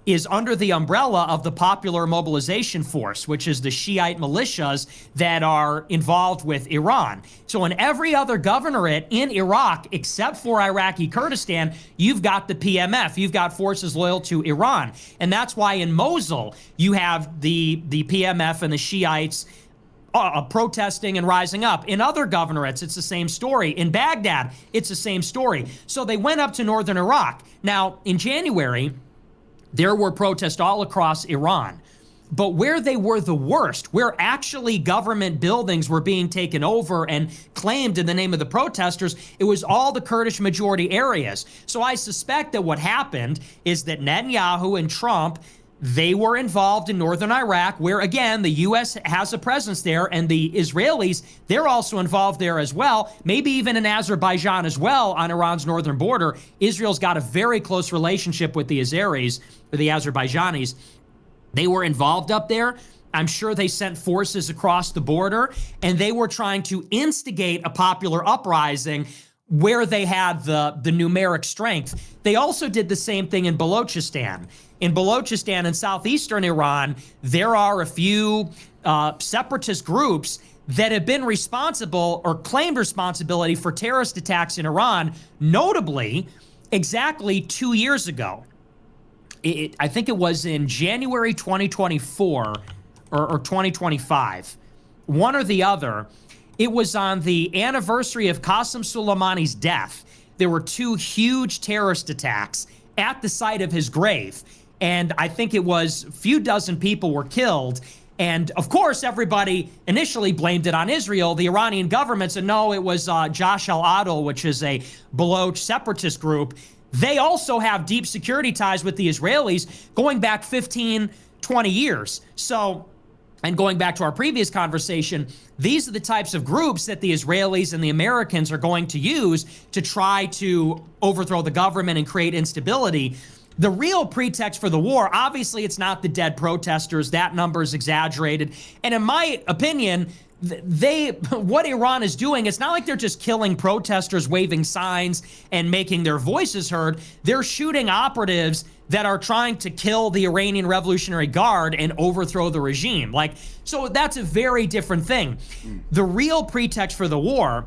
is under the umbrella of the Popular Mobilization Force, which is the Shiite militias that are involved with Iran. So in every other governorate in Iraq, except for Iraqi Kurdistan, you've got the PMF. You've got forces loyal to Iran. And that's why in Mosul, you have the PMF and the Shiites protesting and rising up. In other governorates, it's the same story. In Baghdad, it's the same story. So they went up to northern Iraq. Now, in January, there were protests all across Iran. But where they were the worst, where actually government buildings were being taken over and claimed in the name of the protesters, it was all the Kurdish majority areas. So I suspect that what happened is that Netanyahu and Trump, they were involved in northern Iraq, where, again, the U.S. has a presence there, and the Israelis, they're also involved there as well, maybe even in Azerbaijan as well on Iran's northern border. Israel's got a very close relationship with the Azeris, or the Azerbaijanis. They were involved up there. I'm sure they sent forces across the border, and they were trying to instigate a popular uprising where they had the numeric strength. They also did the same thing in Balochistan. In Balochistan in southeastern Iran, there are a few separatist groups that have been responsible or claimed responsibility for terrorist attacks in Iran, notably exactly 2 years ago. I think it was in January 2024 or 2025, one or the other. It was on the anniversary of Qasem Soleimani's death. There were 2 huge terrorist attacks at the site of his grave. And I think it was a few dozen people were killed. And of course, everybody initially blamed it on Israel. The Iranian government said, no, it was Jaish al-Adl, which is a Baloch separatist group. They also have deep security ties with the Israelis going back 15, 20 years. So, and going back to our previous conversation, these are the types of groups that the Israelis and the Americans are going to use to try to overthrow the government and create instability. The real pretext for the war, obviously, it's not the dead protesters. That number is exaggerated. And in my opinion, what Iran is doing, it's not like they're just killing protesters, waving signs and making their voices heard. They're shooting operatives that are trying to kill the Iranian Revolutionary Guard and overthrow the regime. So that's a very different thing. The real pretext for the war,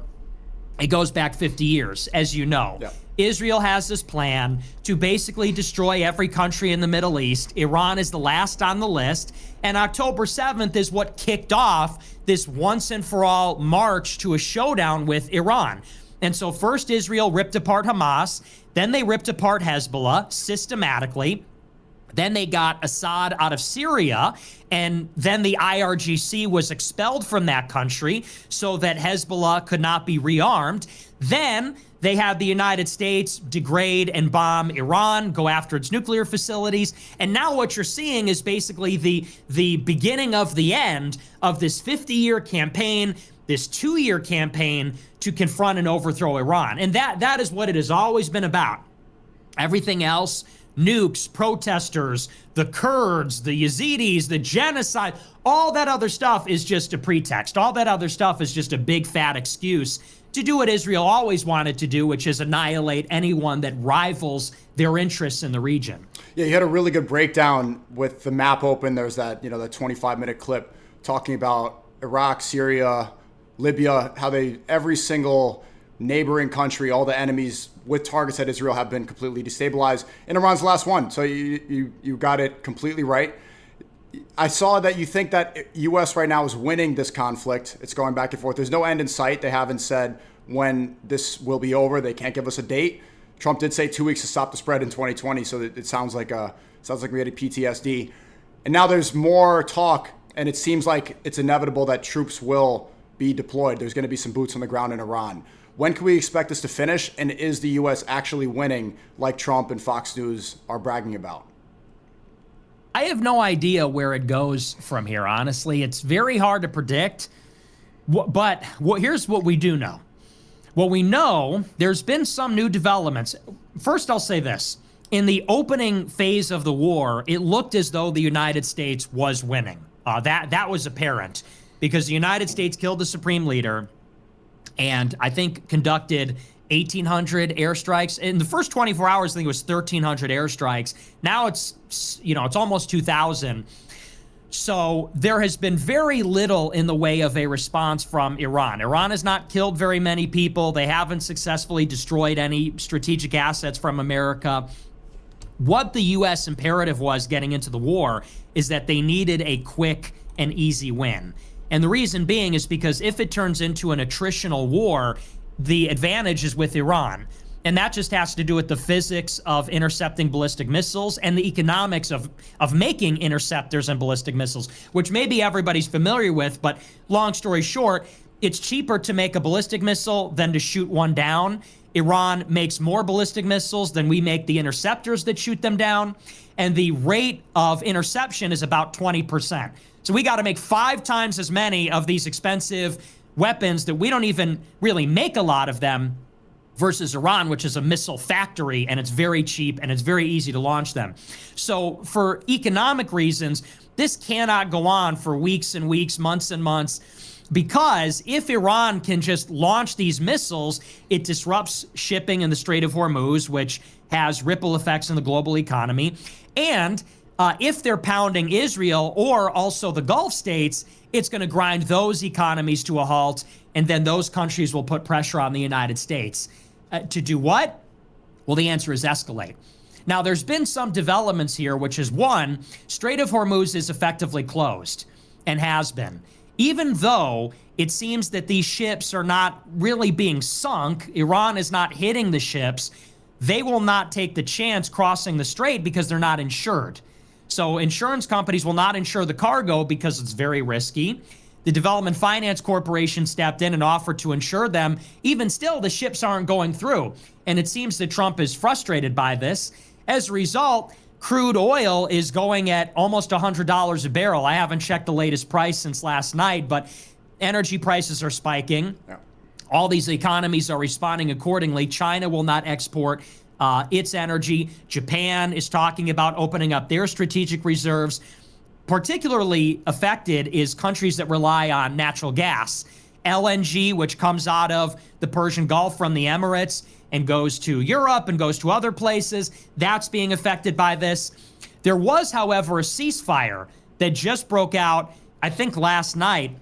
it goes back 50 years, as you know. Yeah. Israel has this plan to basically destroy every country in the Middle East. Iran is the last on the list. And October 7th is what kicked off this once and for all march to a showdown with Iran. And so first Israel ripped apart Hamas. Then they ripped apart Hezbollah systematically. Then they got Assad out of Syria, and then the IRGC was expelled from that country so that Hezbollah could not be rearmed. Then they had the United States degrade and bomb Iran, go after its nuclear facilities. And now what you're seeing is basically the beginning of the end of this 50-year campaign, this 2-year campaign to confront and overthrow Iran. And that is what it has always been about. Everything else, nukes, protesters, the Kurds, the Yazidis, the genocide, all that other stuff is just a pretext. All that other stuff is just a big fat excuse to do what Israel always wanted to do, which is annihilate anyone that rivals their interests in the region. Yeah, you had a really good breakdown with the map open. There's that, that 25-minute clip talking about Iraq, Syria, Libya, how every single neighboring country, all the enemies with targets at Israel have been completely destabilized. And Iran's the last one. So you got it completely right. I saw that you think that U.S. right now is winning this conflict. It's going back and forth. There's no end in sight. They haven't said when this will be over. They can't give us a date. Trump did say 2 weeks to stop the spread in 2020. So it sounds like we had a PTSD. And now there's more talk, and it seems like it's inevitable that troops will be deployed. There's going to be some boots on the ground in Iran. When can we expect this to finish? And is the U.S. actually winning like Trump and Fox News are bragging about? I have no idea where it goes from here, honestly. It's very hard to predict. But here's what we do know. What we know, there's been some new developments. First, I'll say this. In the opening phase of the war, it looked as though the United States was winning. That was apparent because the United States killed the supreme leader and I think conducted 1,800 airstrikes. In the first 24 hours, I think it was 1,300 airstrikes. Now it's almost 2,000. So there has been very little in the way of a response from Iran. Iran has not killed very many people. They haven't successfully destroyed any strategic assets from America. What the U.S. imperative was getting into the war is that they needed a quick and easy win. And the reason being is because if it turns into an attritional war, the advantage is with Iran. And that just has to do with the physics of intercepting ballistic missiles and the economics of making interceptors and ballistic missiles, which maybe everybody's familiar with. But long story short, it's cheaper to make a ballistic missile than to shoot one down. Iran makes more ballistic missiles than we make the interceptors that shoot them down. And the rate of interception is about 20%. So we got to make 5 times as many of these expensive weapons that we don't even really make a lot of them. versus Iran, which is a missile factory, and it's very cheap and it's very easy to launch them. So for economic reasons, this cannot go on for weeks and weeks, months and months, because if Iran can just launch these missiles, it disrupts shipping in the Strait of Hormuz, which has ripple effects in the global economy. And if they're pounding Israel or also the Gulf states, it's going to grind those economies to a halt, and then those countries will put pressure on the United States. To do what? Well, the answer is escalate. Now, there's been some developments here, which is one, Strait of Hormuz is effectively closed and has been. Even though it seems that these ships are not really being sunk, Iran is not hitting the ships, they will not take the chance crossing the strait because they're not insured. So insurance companies will not insure the cargo because it's very risky. The Development Finance Corporation stepped in and offered to insure them. Even still, the ships aren't going through. And it seems that Trump is frustrated by this. As a result, crude oil is going at almost $100 a barrel. I haven't checked the latest price since last night, but energy prices are spiking. Yeah. All these economies are responding accordingly. China will not export its energy. Japan is talking about opening up their strategic reserves. Particularly affected is countries that rely on natural gas. LNG, which comes out of the Persian Gulf from the Emirates and goes to Europe and goes to other places, that's being affected by this. There was, however, a ceasefire that just broke out, I think last night.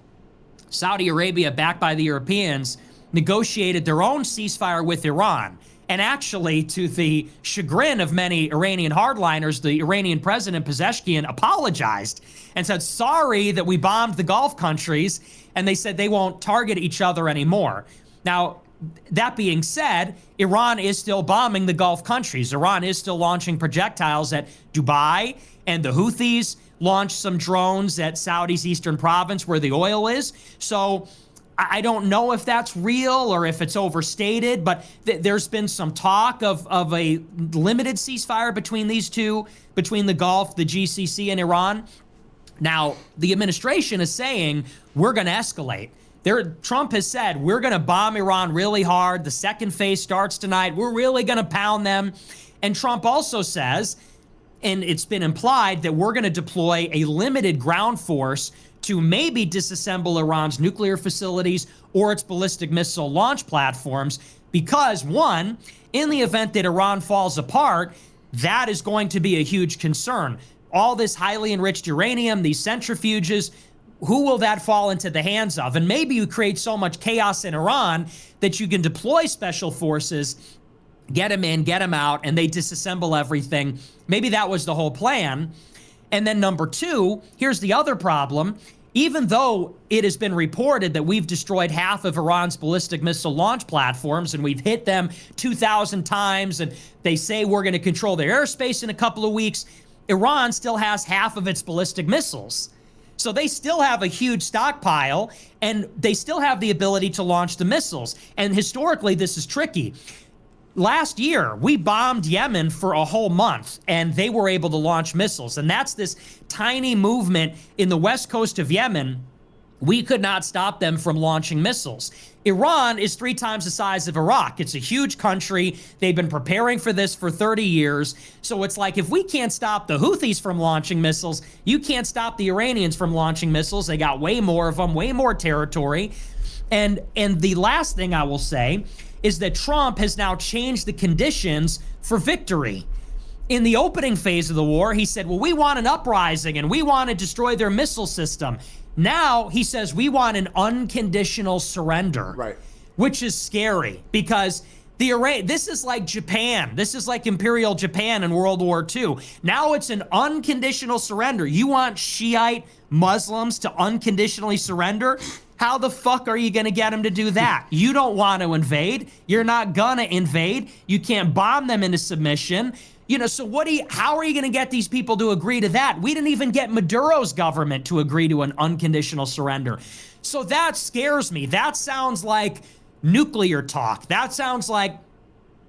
Saudi Arabia, backed by the Europeans, negotiated their own ceasefire with Iran. And actually, to the chagrin of many Iranian hardliners, the Iranian president, Pezeshkian, apologized and said, sorry that we bombed the Gulf countries, and they said they won't target each other anymore. Now, that being said, Iran is still bombing the Gulf countries. Iran is still launching projectiles at Dubai, and the Houthis launched some drones at Saudi's eastern province where the oil is. So I don't know if that's real or if it's overstated, but there's been some talk of a limited ceasefire between these two, between the Gulf, the GCC, and Iran. Now, the administration is saying we're going to escalate. Trump has said we're going to bomb Iran really hard. The second phase starts tonight. We're really going to pound them. And Trump also says, and it's been implied, that we're going to deploy a limited ground force to maybe disassemble Iran's nuclear facilities or its ballistic missile launch platforms, because one, in the event that Iran falls apart, that is going to be a huge concern. All this highly enriched uranium, these centrifuges, who will that fall into the hands of? And maybe you create so much chaos in Iran that you can deploy special forces, get them in, get them out, and they disassemble everything. Maybe that was the whole plan. And then number two, here's the other problem. Even though it has been reported that we've destroyed half of Iran's ballistic missile launch platforms and we've hit them 2,000 times, and they say we're going to control their airspace in a couple of weeks, Iran still has half of its ballistic missiles. So they still have a huge stockpile, and they still have the ability to launch the missiles. And historically, this is tricky. Last year, we bombed Yemen for a whole month, and they were able to launch missiles. And that's this tiny movement in the west coast of Yemen. We could not stop them from launching missiles. Iran is 3 times the size of Iraq. It's a huge country. They've been preparing for this for 30 years. So it's like, if we can't stop the Houthis from launching missiles, you can't stop the Iranians from launching missiles. They got way more of them, way more territory. And the last thing I will say is that Trump has now changed the conditions for victory. In the opening phase of the war, he said, well, we want an uprising and we want to destroy their missile system. Now he says we want an unconditional surrender, right? Which is scary, because this is like Japan. This is like Imperial Japan in World War II. Now it's an unconditional surrender. You want Shiite Muslims to unconditionally surrender? How the fuck are you going to get them to do that? You don't want to invade. You're not going to invade. You can't bomb them into submission. So how are you going to get these people to agree to that? We didn't even get Maduro's government to agree to an unconditional surrender. So that scares me. That sounds like nuclear talk. That sounds like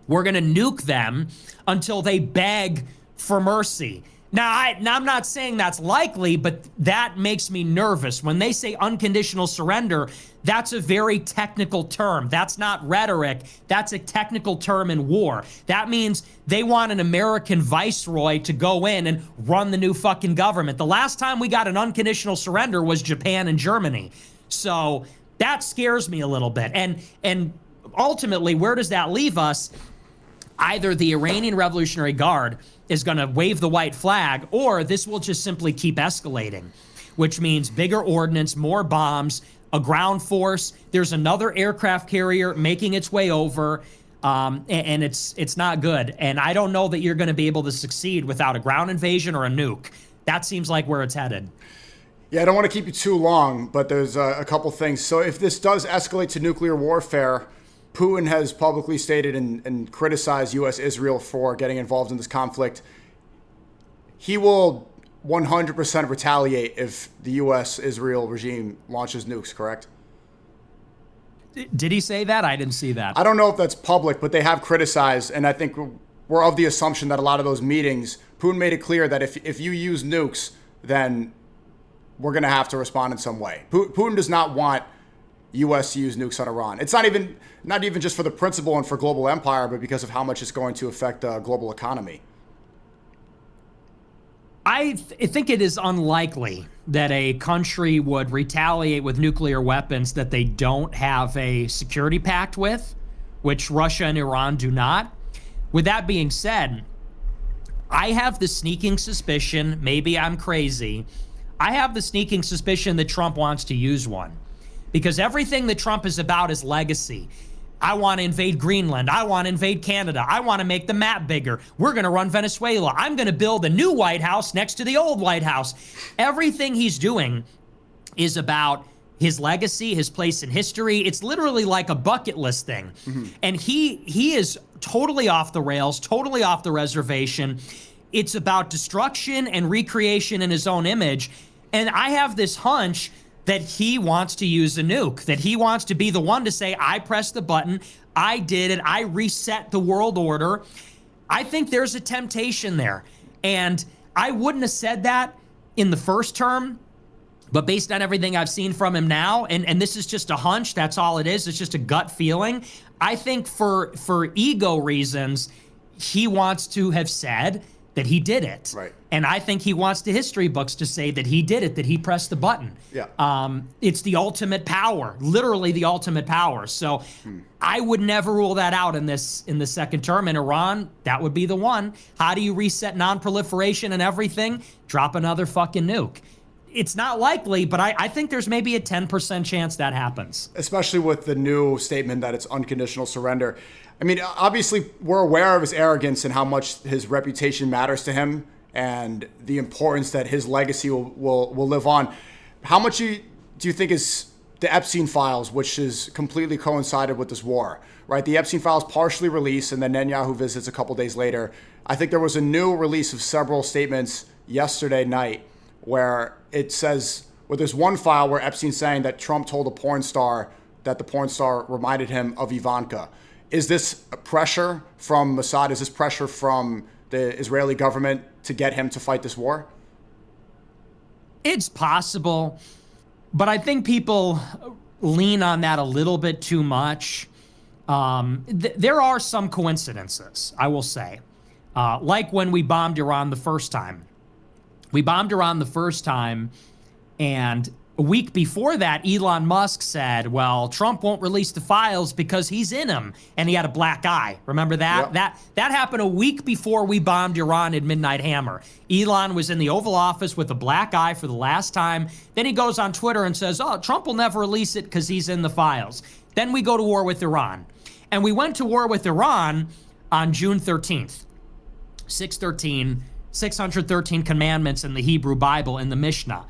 we're going to nuke them until they beg for mercy. Now, I'm not saying that's likely, but that makes me nervous. When they say unconditional surrender, that's a very technical term. That's not rhetoric. That's a technical term in war. That means they want an American viceroy to go in and run the new fucking government. The last time we got an unconditional surrender was Japan and Germany. So that scares me a little bit. And ultimately, where does that leave us? Either the Iranian Revolutionary Guard is going to wave the white flag, or this will just simply keep escalating, which means bigger ordnance, more bombs, a ground force. There's another aircraft carrier making its way over, and it's not good. And I don't know that you're going to be able to succeed without a ground invasion or a nuke. That seems like where it's headed. Yeah, I don't want to keep you too long, but there's a couple things. So if this does escalate to nuclear warfare, Putin has publicly stated and criticized U.S.-Israel for getting involved in this conflict. He will 100% retaliate if the U.S.-Israel regime launches nukes, correct? Did he say that? I didn't see that. I don't know if that's public, but they have criticized, and I think we're of the assumption that a lot of those meetings, Putin made it clear that if you use nukes, then we're going to have to respond in some way. Putin does not want U.S. to use nukes on Iran. It's not even just for the principle and for global empire, but because of how much it's going to affect the global economy. I think it is unlikely that a country would retaliate with nuclear weapons that they don't have a security pact with, which Russia and Iran do not. With that being said, I have the sneaking suspicion, maybe I'm crazy, I have the sneaking suspicion that Trump wants to use one. Because everything that Trump is about is legacy. I want to invade Greenland. I want to invade Canada. I want to make the map bigger. We're going to run Venezuela. I'm going to build a new White House next to the old White House. Everything he's doing is about his legacy, his place in history. It's literally like a bucket list thing. Mm-hmm. And he is totally off the rails, totally off the reservation. It's about destruction and recreation in his own image. And I have this hunch that he wants to use a nuke, that he wants to be the one to say, I pressed the button, I did it, I reset the world order. I think there's a temptation there. And I wouldn't have said that in the first term, but based on everything I've seen from him now, and this is just a hunch, that's all it is, it's just a gut feeling. I think for ego reasons, he wants to have said that he did it. Right. And I think he wants the history books to say that he did it, that he pressed the button. Yeah. It's the ultimate power, literally the ultimate power. So I would never rule that out in the second term. In Iran, that would be the one. How do you reset non-proliferation and everything? Drop another fucking nuke. It's not likely, but I think there's maybe a 10% chance that happens. Especially with the new statement that it's unconditional surrender. I mean, obviously, we're aware of his arrogance and how much his reputation matters to him and the importance that his legacy will live on. How much do you think is the Epstein files, which has completely coincided with this war, right? The Epstein files partially released, and then Netanyahu visits a couple days later. I think there was a new release of several statements yesterday night where it says, well, there's one file where Epstein's saying that Trump told a porn star that the porn star reminded him of Ivanka. Is this pressure from Mossad? Is this pressure from the Israeli government to get him to fight this war? It's possible, but I think people lean on that a little bit too much. There are some coincidences, I will say. Like when we bombed Iran the first time. We bombed Iran the first time, and a week before that, Elon Musk said, well, Trump won't release the files because he's in them. And he had a black eye. Remember that? Yep. That happened a week before we bombed Iran at Midnight Hammer. Elon was in the Oval Office with a black eye for the last time. Then he goes on Twitter and says, oh, Trump will never release it because he's in the files. Then we go to war with Iran. And we went to war with Iran on June 13th. 613 commandments in the Hebrew Bible in the Mishnah.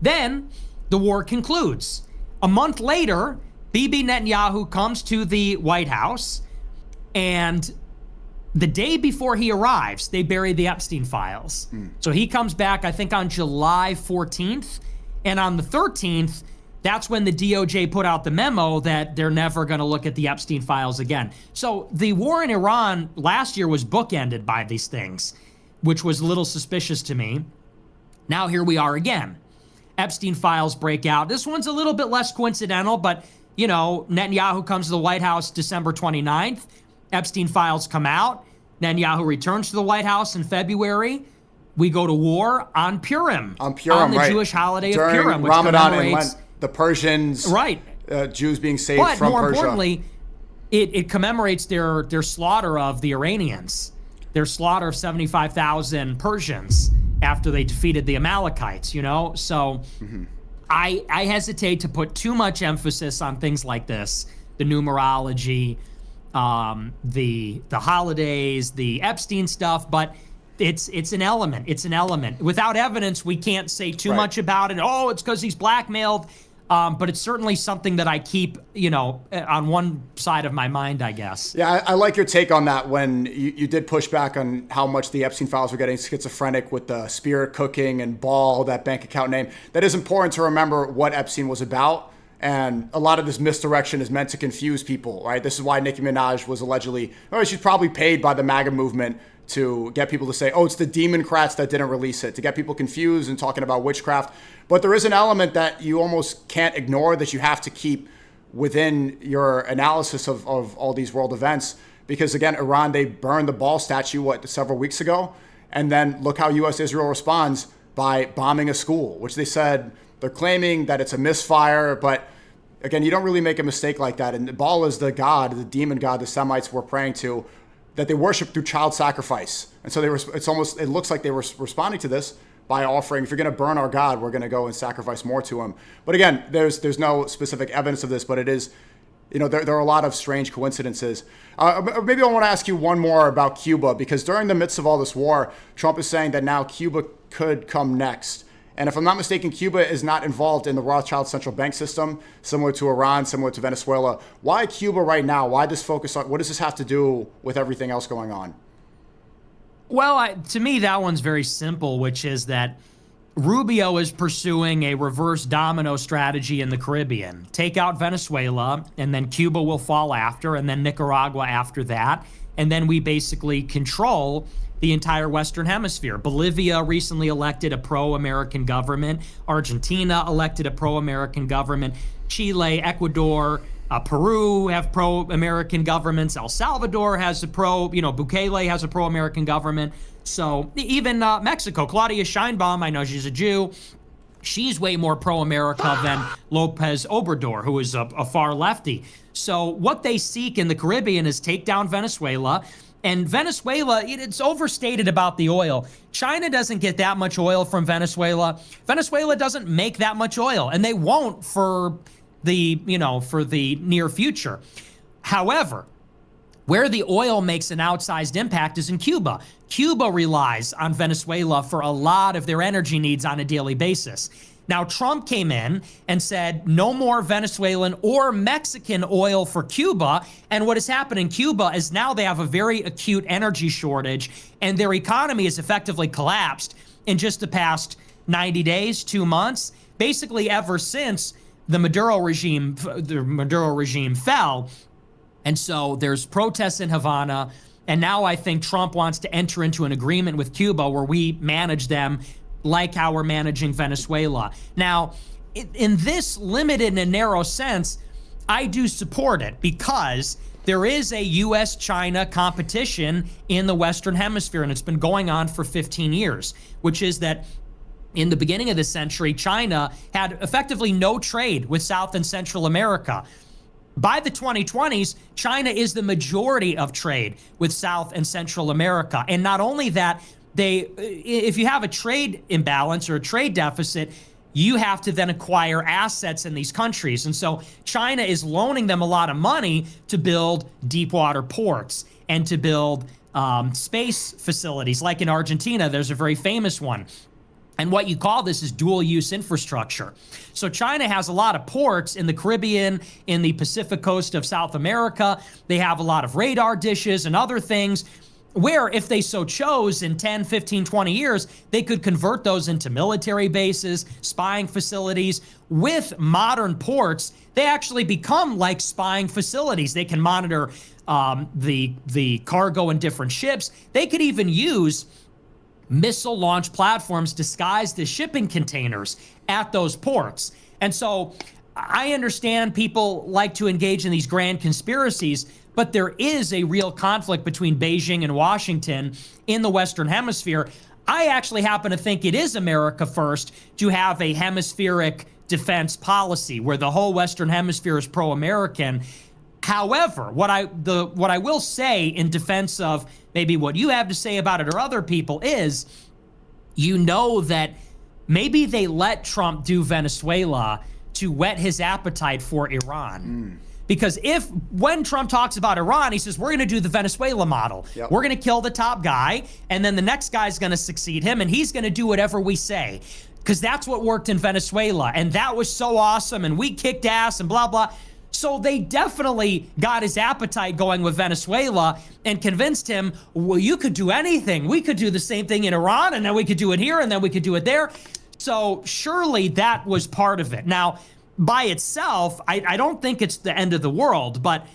Then the war concludes. A month later, Bibi Netanyahu comes to the White House, and the day before he arrives, they bury the Epstein files. So he comes back, I think, on July 14th, and on the 13th, that's when the DOJ put out the memo that they're never going to look at the Epstein files again. So the war in Iran last year was bookended by these things. which was a little suspicious to me. Now here we are again. Epstein files break out. This one's a little bit less coincidental, but, you know, Netanyahu comes to the White House December 29th. Epstein files come out. Netanyahu returns to the White House in February. We go to war on Purim. On the right. Jewish holiday During of Purim, which Ramadan commemorates... and Lent, the Persians, right. Jews being saved but from Persia. But more importantly, it commemorates their slaughter of the Iranians, their slaughter of 75,000 Persians after they defeated the Amalekites, you know? So I hesitate to put too much emphasis on things like this, the numerology, the holidays, the Epstein stuff, but it's an element. It's an element. Without evidence, we can't say too much about it. Oh, it's because he's blackmailed. But it's certainly something that I keep, you know, on one side of my mind, I guess. Yeah, I like your take on that when you did push back on how much the Epstein files were getting schizophrenic with the spirit cooking and Ball, that bank account name. That is important to remember what Epstein was about. And a lot of this misdirection is meant to confuse people, right? This is why Nicki Minaj was allegedly, she's probably paid by the MAGA movement to get people to say, oh, it's the Democrats that didn't release it, to get people confused and talking about witchcraft. But there is an element that you almost can't ignore, that you have to keep within your analysis of all these world events. Because again, Iran, they burned the Ball statue, several weeks ago? And then look how U.S.-Israel responds by bombing a school, which they said they're claiming that it's a misfire. But again, you don't really make a mistake like that. And Baal is the god, the demon god the Semites were praying to, that they worship through child sacrifice. And so it looks like they were responding to this by offering, if you're going to burn our God, we're going to go and sacrifice more to him. But again, there's no specific evidence of this, but it is, you know, there are a lot of strange coincidences. Maybe I want to ask you one more about Cuba, because during the midst of all this war, Trump is saying that now Cuba could come next. And if I'm not mistaken, Cuba is not involved in the Rothschild central bank system, similar to Iran, similar to Venezuela. Why Cuba right now? Why this focus on, what does this have to do with everything else going on? Well, to me, that one's very simple, which is that Rubio is pursuing a reverse domino strategy in the Caribbean. Take out Venezuela, and then Cuba will fall after, and then Nicaragua after that. And then we basically control the entire Western Hemisphere. Bolivia recently elected a pro-American government. Argentina elected a pro-American government. Chile, Ecuador, Peru have pro-American governments. El Salvador has a Bukele has a pro-American government. So even Mexico, Claudia Sheinbaum, I know she's a Jew. She's way more pro-America than Lopez Obrador, who is a far lefty. So what they seek in the Caribbean is take down Venezuela. And Venezuela, it's overstated about the oil. China doesn't get that much oil from Venezuela. Venezuela doesn't make that much oil, and they won't for the near future. However, where the oil makes an outsized impact is in Cuba. Cuba relies on Venezuela for a lot of their energy needs on a daily basis. Now, Trump came in and said no more Venezuelan or Mexican oil for Cuba. And what has happened in Cuba is now they have a very acute energy shortage, and their economy has effectively collapsed in just the past 90 days, 2 months, basically ever since the Maduro regime fell. And so there's protests in Havana. And now I think Trump wants to enter into an agreement with Cuba where we manage them like how we're managing Venezuela. Now, in this limited and narrow sense, I do support it because there is a U.S.-China competition in the Western Hemisphere, and it's been going on for 15 years, which is that in the beginning of the century, China had effectively no trade with South and Central America. By the 2020s, China is the majority of trade with South and Central America. And not only that, if you have a trade imbalance or a trade deficit, you have to then acquire assets in these countries. And so China is loaning them a lot of money to build deep water ports and to build space facilities. Like in Argentina, there's a very famous one. And what you call this is dual use infrastructure. So China has a lot of ports in the Caribbean, in the Pacific coast of South America. They have a lot of radar dishes and other things where if they so chose in 10, 15, 20 years, they could convert those into military bases, spying facilities. With modern ports, they actually become like spying facilities. They can monitor the cargo in different ships. They could even use missile launch platforms disguised as shipping containers at those ports. And so I understand people like to engage in these grand conspiracies, but there is a real conflict between Beijing and Washington in the Western Hemisphere. I actually happen to think it is America first to have a hemispheric defense policy where the whole Western Hemisphere is pro-American. However, what I will say in defense of maybe what you have to say about it or other people is, you know, that maybe they let Trump do Venezuela to whet his appetite for Iran. Because when Trump talks about Iran, he says, we're going to do the Venezuela model. Yep. We're going to kill the top guy, and then the next guy's going to succeed him, and he's going to do whatever we say. Because that's what worked in Venezuela, and that was so awesome, and we kicked ass, and blah, blah. So they definitely got his appetite going with Venezuela and convinced him, well, you could do anything. We could do the same thing in Iran, and then we could do it here, and then we could do it there. So surely that was part of it. Now, by itself, I don't think it's the end of the world, but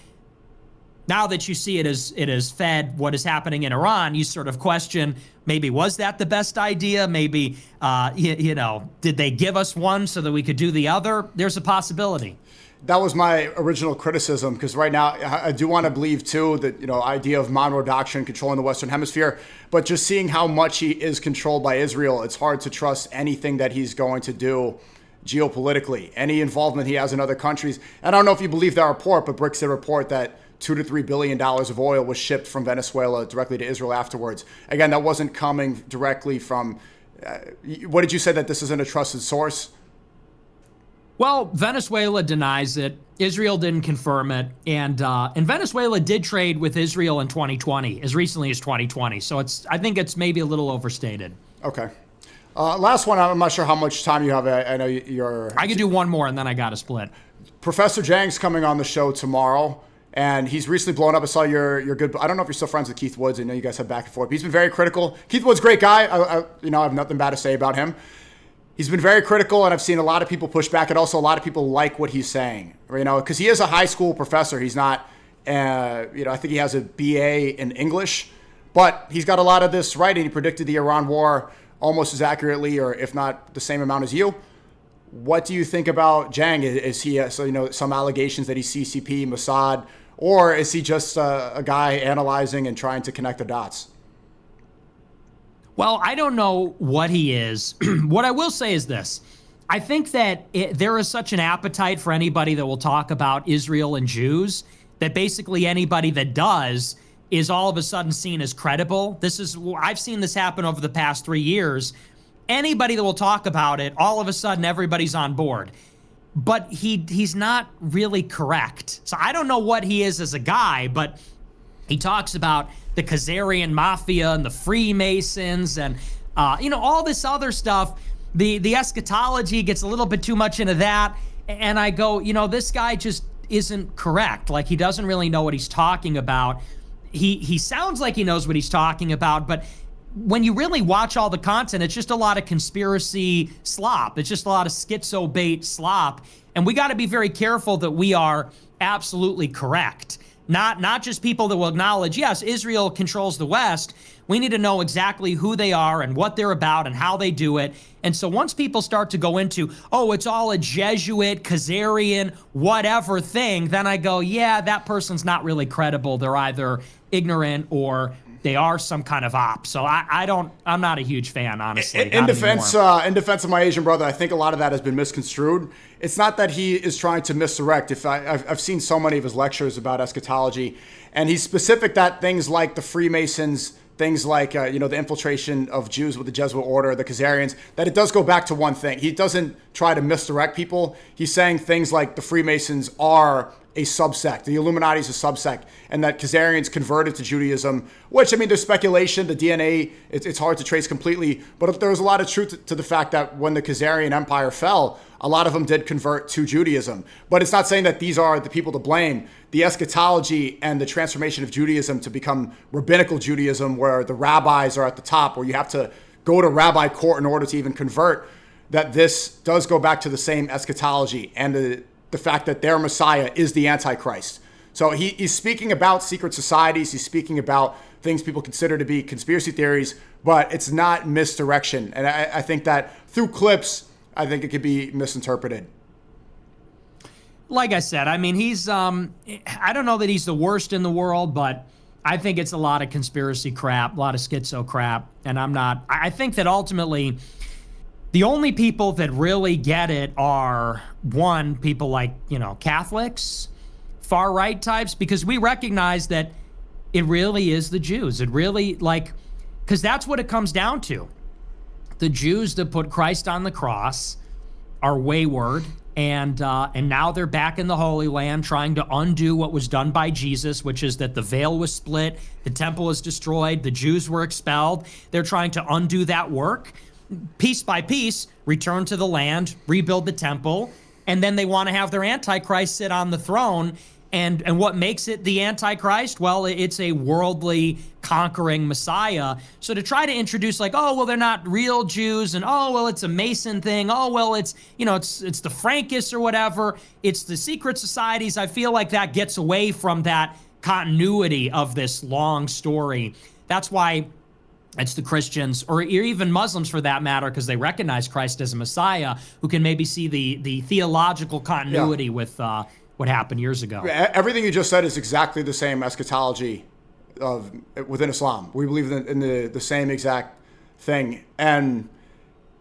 now that you see it has fed what is happening in Iran, you sort of question, maybe was that the best idea? Maybe, did they give us one so that we could do the other? There's a possibility. That was my original criticism, because right now I do want to believe too that, idea of Monroe Doctrine controlling the Western Hemisphere, but just seeing how much he is controlled by Israel, it's hard to trust anything that he's going to do geopolitically, any involvement he has in other countries. And I don't know if you believe that report, but Brick did report that $2 to $3 billion of oil was shipped from Venezuela directly to Israel afterwards. Again, that wasn't coming directly from, what did you say, that this isn't a trusted source? Well, Venezuela denies it. Israel didn't confirm it. And Venezuela did trade with Israel in 2020, as recently as 2020. So I think it's maybe a little overstated. Okay. Last one, I'm not sure how much time you have. I know you're... I could do one more, and then I got to split. Professor Jang's coming on the show tomorrow, and he's recently blown up. I saw your good... I don't know if you're still friends with Keith Woods. I know you guys have back and forth. But he's been very critical. Keith Woods, great guy. I have nothing bad to say about him. He's been very critical, and I've seen a lot of people push back, and also a lot of people like what he's saying. Because he is a high school professor. He's not... I think he has a BA in English, but he's got a lot of this right, and he predicted the Iran war almost as accurately, or if not the same amount as you. What do you think about Jang? Is he, some allegations that he's CCP, Mossad, or is he just a guy analyzing and trying to connect the dots? Well, I don't know what he is. What I will say is this. I think that there is such an appetite for anybody that will talk about Israel and Jews that basically anybody that does is all of a sudden seen as credible. I've seen this happen over the past 3 years. Anybody that will talk about it, all of a sudden everybody's on board. But he's not really correct. So I don't know what he is as a guy, but he talks about the Khazarian mafia and the Freemasons and all this other stuff. The eschatology gets a little bit too much into that. And I go, this guy just isn't correct. Like, he doesn't really know what he's talking about. He sounds like he knows what he's talking about, but when you really watch all the content, it's just a lot of conspiracy slop. It's just a lot of schizo bait slop. And we got to be very careful that we are absolutely correct. Not just people that will acknowledge, yes, Israel controls the West. We need to know exactly who they are and what they're about and how they do it. And so once people start to go into, oh, it's all a Jesuit, Khazarian, whatever thing, then I go, yeah, that person's not really credible. They're either ignorant or they are some kind of op. So I'm not a huge fan, honestly. In defense of my Asian brother, I think a lot of that has been misconstrued. It's not that he is trying to misdirect. I've seen so many of his lectures about eschatology, and he's specific that things like the Freemasons, things like the infiltration of Jews with the Jesuit order, the Khazarians, that it does go back to one thing. He doesn't try to misdirect people. He's saying things like the Freemasons are a subsect, the Illuminati is a subsect, and that Khazarians converted to Judaism, which, there's speculation, the DNA, it's hard to trace completely, but there was a lot of truth to the fact that when the Khazarian Empire fell, a lot of them did convert to Judaism. But it's not saying that these are the people to blame. The eschatology and the transformation of Judaism to become rabbinical Judaism, where the rabbis are at the top, where you have to go to rabbi court in order to even convert, that this does go back to the same eschatology and the fact that their Messiah is the Antichrist. So he's speaking about secret societies. He's speaking about things people consider to be conspiracy theories, but it's not misdirection. And I think that through clips, I think it could be misinterpreted. Like I said, I mean, he's, I don't know that he's the worst in the world, but I think it's a lot of conspiracy crap, a lot of schizo crap. And I think that ultimately the only people that really get it are, one, people like, Catholics, far right types, because we recognize that it really is the Jews. It really, because that's what it comes down to. The Jews that put Christ on the cross are wayward, and now they're back in the Holy Land trying to undo what was done by Jesus, which is that the veil was split, the temple was destroyed, the Jews were expelled. They're trying to undo that work, piece by piece, return to the land, rebuild the temple, and then they want to have their Antichrist sit on the throne. And what makes it the Antichrist? Well, it's a worldly conquering Messiah. So to try to introduce they're not real Jews, and it's a Mason thing. It's the Frankists or whatever. It's the secret societies. I feel like that gets away from that continuity of this long story. That's why it's the Christians, or even Muslims for that matter, because they recognize Christ as a Messiah, who can maybe see the theological continuity with what happened years ago. Everything you just said is exactly the same eschatology within Islam. We believe in the same exact thing. And,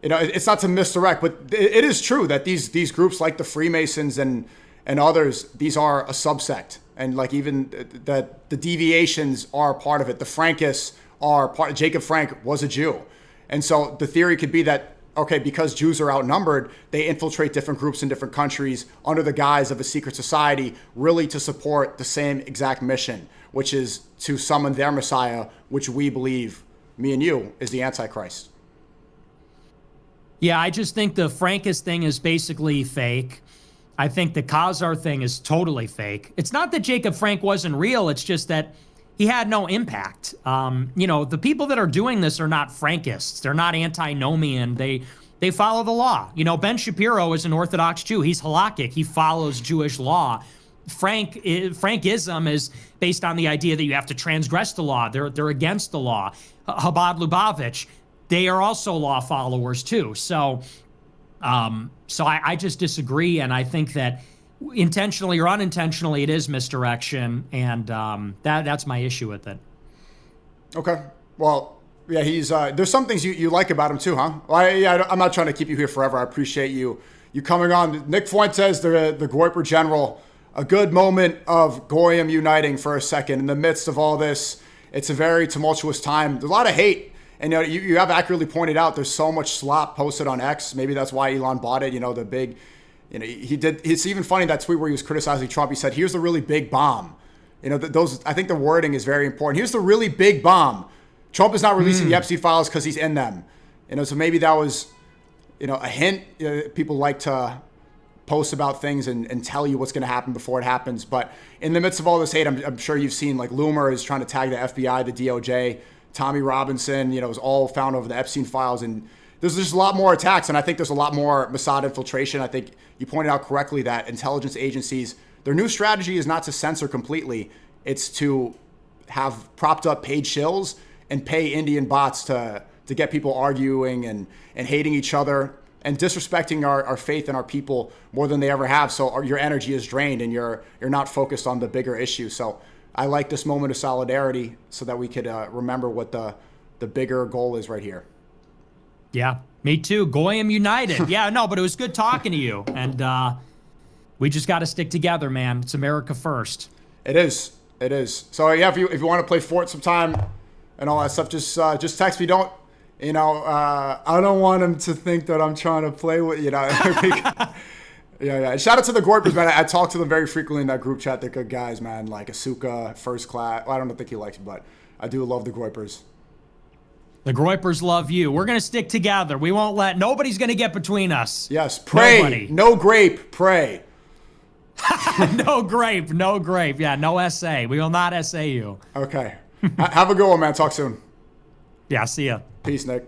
it's not to misdirect, but it is true that these groups like the Freemasons and others, these are a subsect. And even that the deviations are part of it. The Frankists are part. Jacob Frank was a Jew. And so the theory could be that, okay, because Jews are outnumbered, they infiltrate different groups in different countries under the guise of a secret society, really to support the same exact mission, which is to summon their Messiah, which we believe, me and you, is the Antichrist. Yeah, I just think the Frankist thing is basically fake. I think the Khazar thing is totally fake. It's not that Jacob Frank wasn't real, it's just that he had no impact. The people that are doing this are not Frankists. They're not antinomian. They follow the law. Ben Shapiro is an Orthodox Jew. He's halakhic. He follows Jewish law. Frankism is based on the idea that you have to transgress the law. They're against the law. Chabad Lubavitch, they are also law followers too. So I just disagree, and I think that intentionally or unintentionally, it is misdirection, and that's my issue with it. Okay. Well, yeah, he's there's some things you like about him too, huh? Well, I'm not trying to keep you here forever. I appreciate you coming on. Nick Fuentes, the Goiper General, a good moment of Goyim uniting for a second in the midst of all this. It's a very tumultuous time. There's a lot of hate. And you have accurately pointed out there's so much slop posted on X. Maybe that's why Elon bought it, the big... he did. It's even funny that tweet where he was criticizing Trump. He said, "Here's the really big bomb." Those. I think the wording is very important. Here's the really big bomb. Trump is not releasing the Epstein files because he's in them. So maybe that was, a hint. People like to post about things and tell you what's going to happen before it happens. But in the midst of all this hate, I'm sure you've seen Loomer is trying to tag the FBI, the DOJ, Tommy Robinson. It was all found over the Epstein files, and there's just a lot more attacks, and I think there's a lot more Mossad infiltration. I think you pointed out correctly that intelligence agencies, their new strategy is not to censor completely. It's to have propped up paid shills and pay Indian bots to get people arguing and hating each other and disrespecting our faith and our people more than they ever have. So your energy is drained and you're not focused on the bigger issue. So I like this moment of solidarity so that we could remember what the bigger goal is right here. Yeah, me too. Goyim united. Yeah, no, but it was good talking to you. And we just got to stick together, man. It's America first. It is. It is. So, yeah, if you want to play Fort sometime and all that stuff, just text me. Don't, I don't want him to think that I'm trying to play with, Yeah. Shout out to the Goipers, man. I talk to them very frequently in that group chat. They're good guys, man. Like Asuka, First Class. Well, I don't think he likes me, but I do love the Goipers. The Groypers love you. We're going to stick together. We won't nobody's going to get between us. Yes, pray. Nobody. No grape, pray. No grape. Yeah, no SA. We will not SA you. Okay. Have a good one, man. Talk soon. Yeah, see ya. Peace, Nick.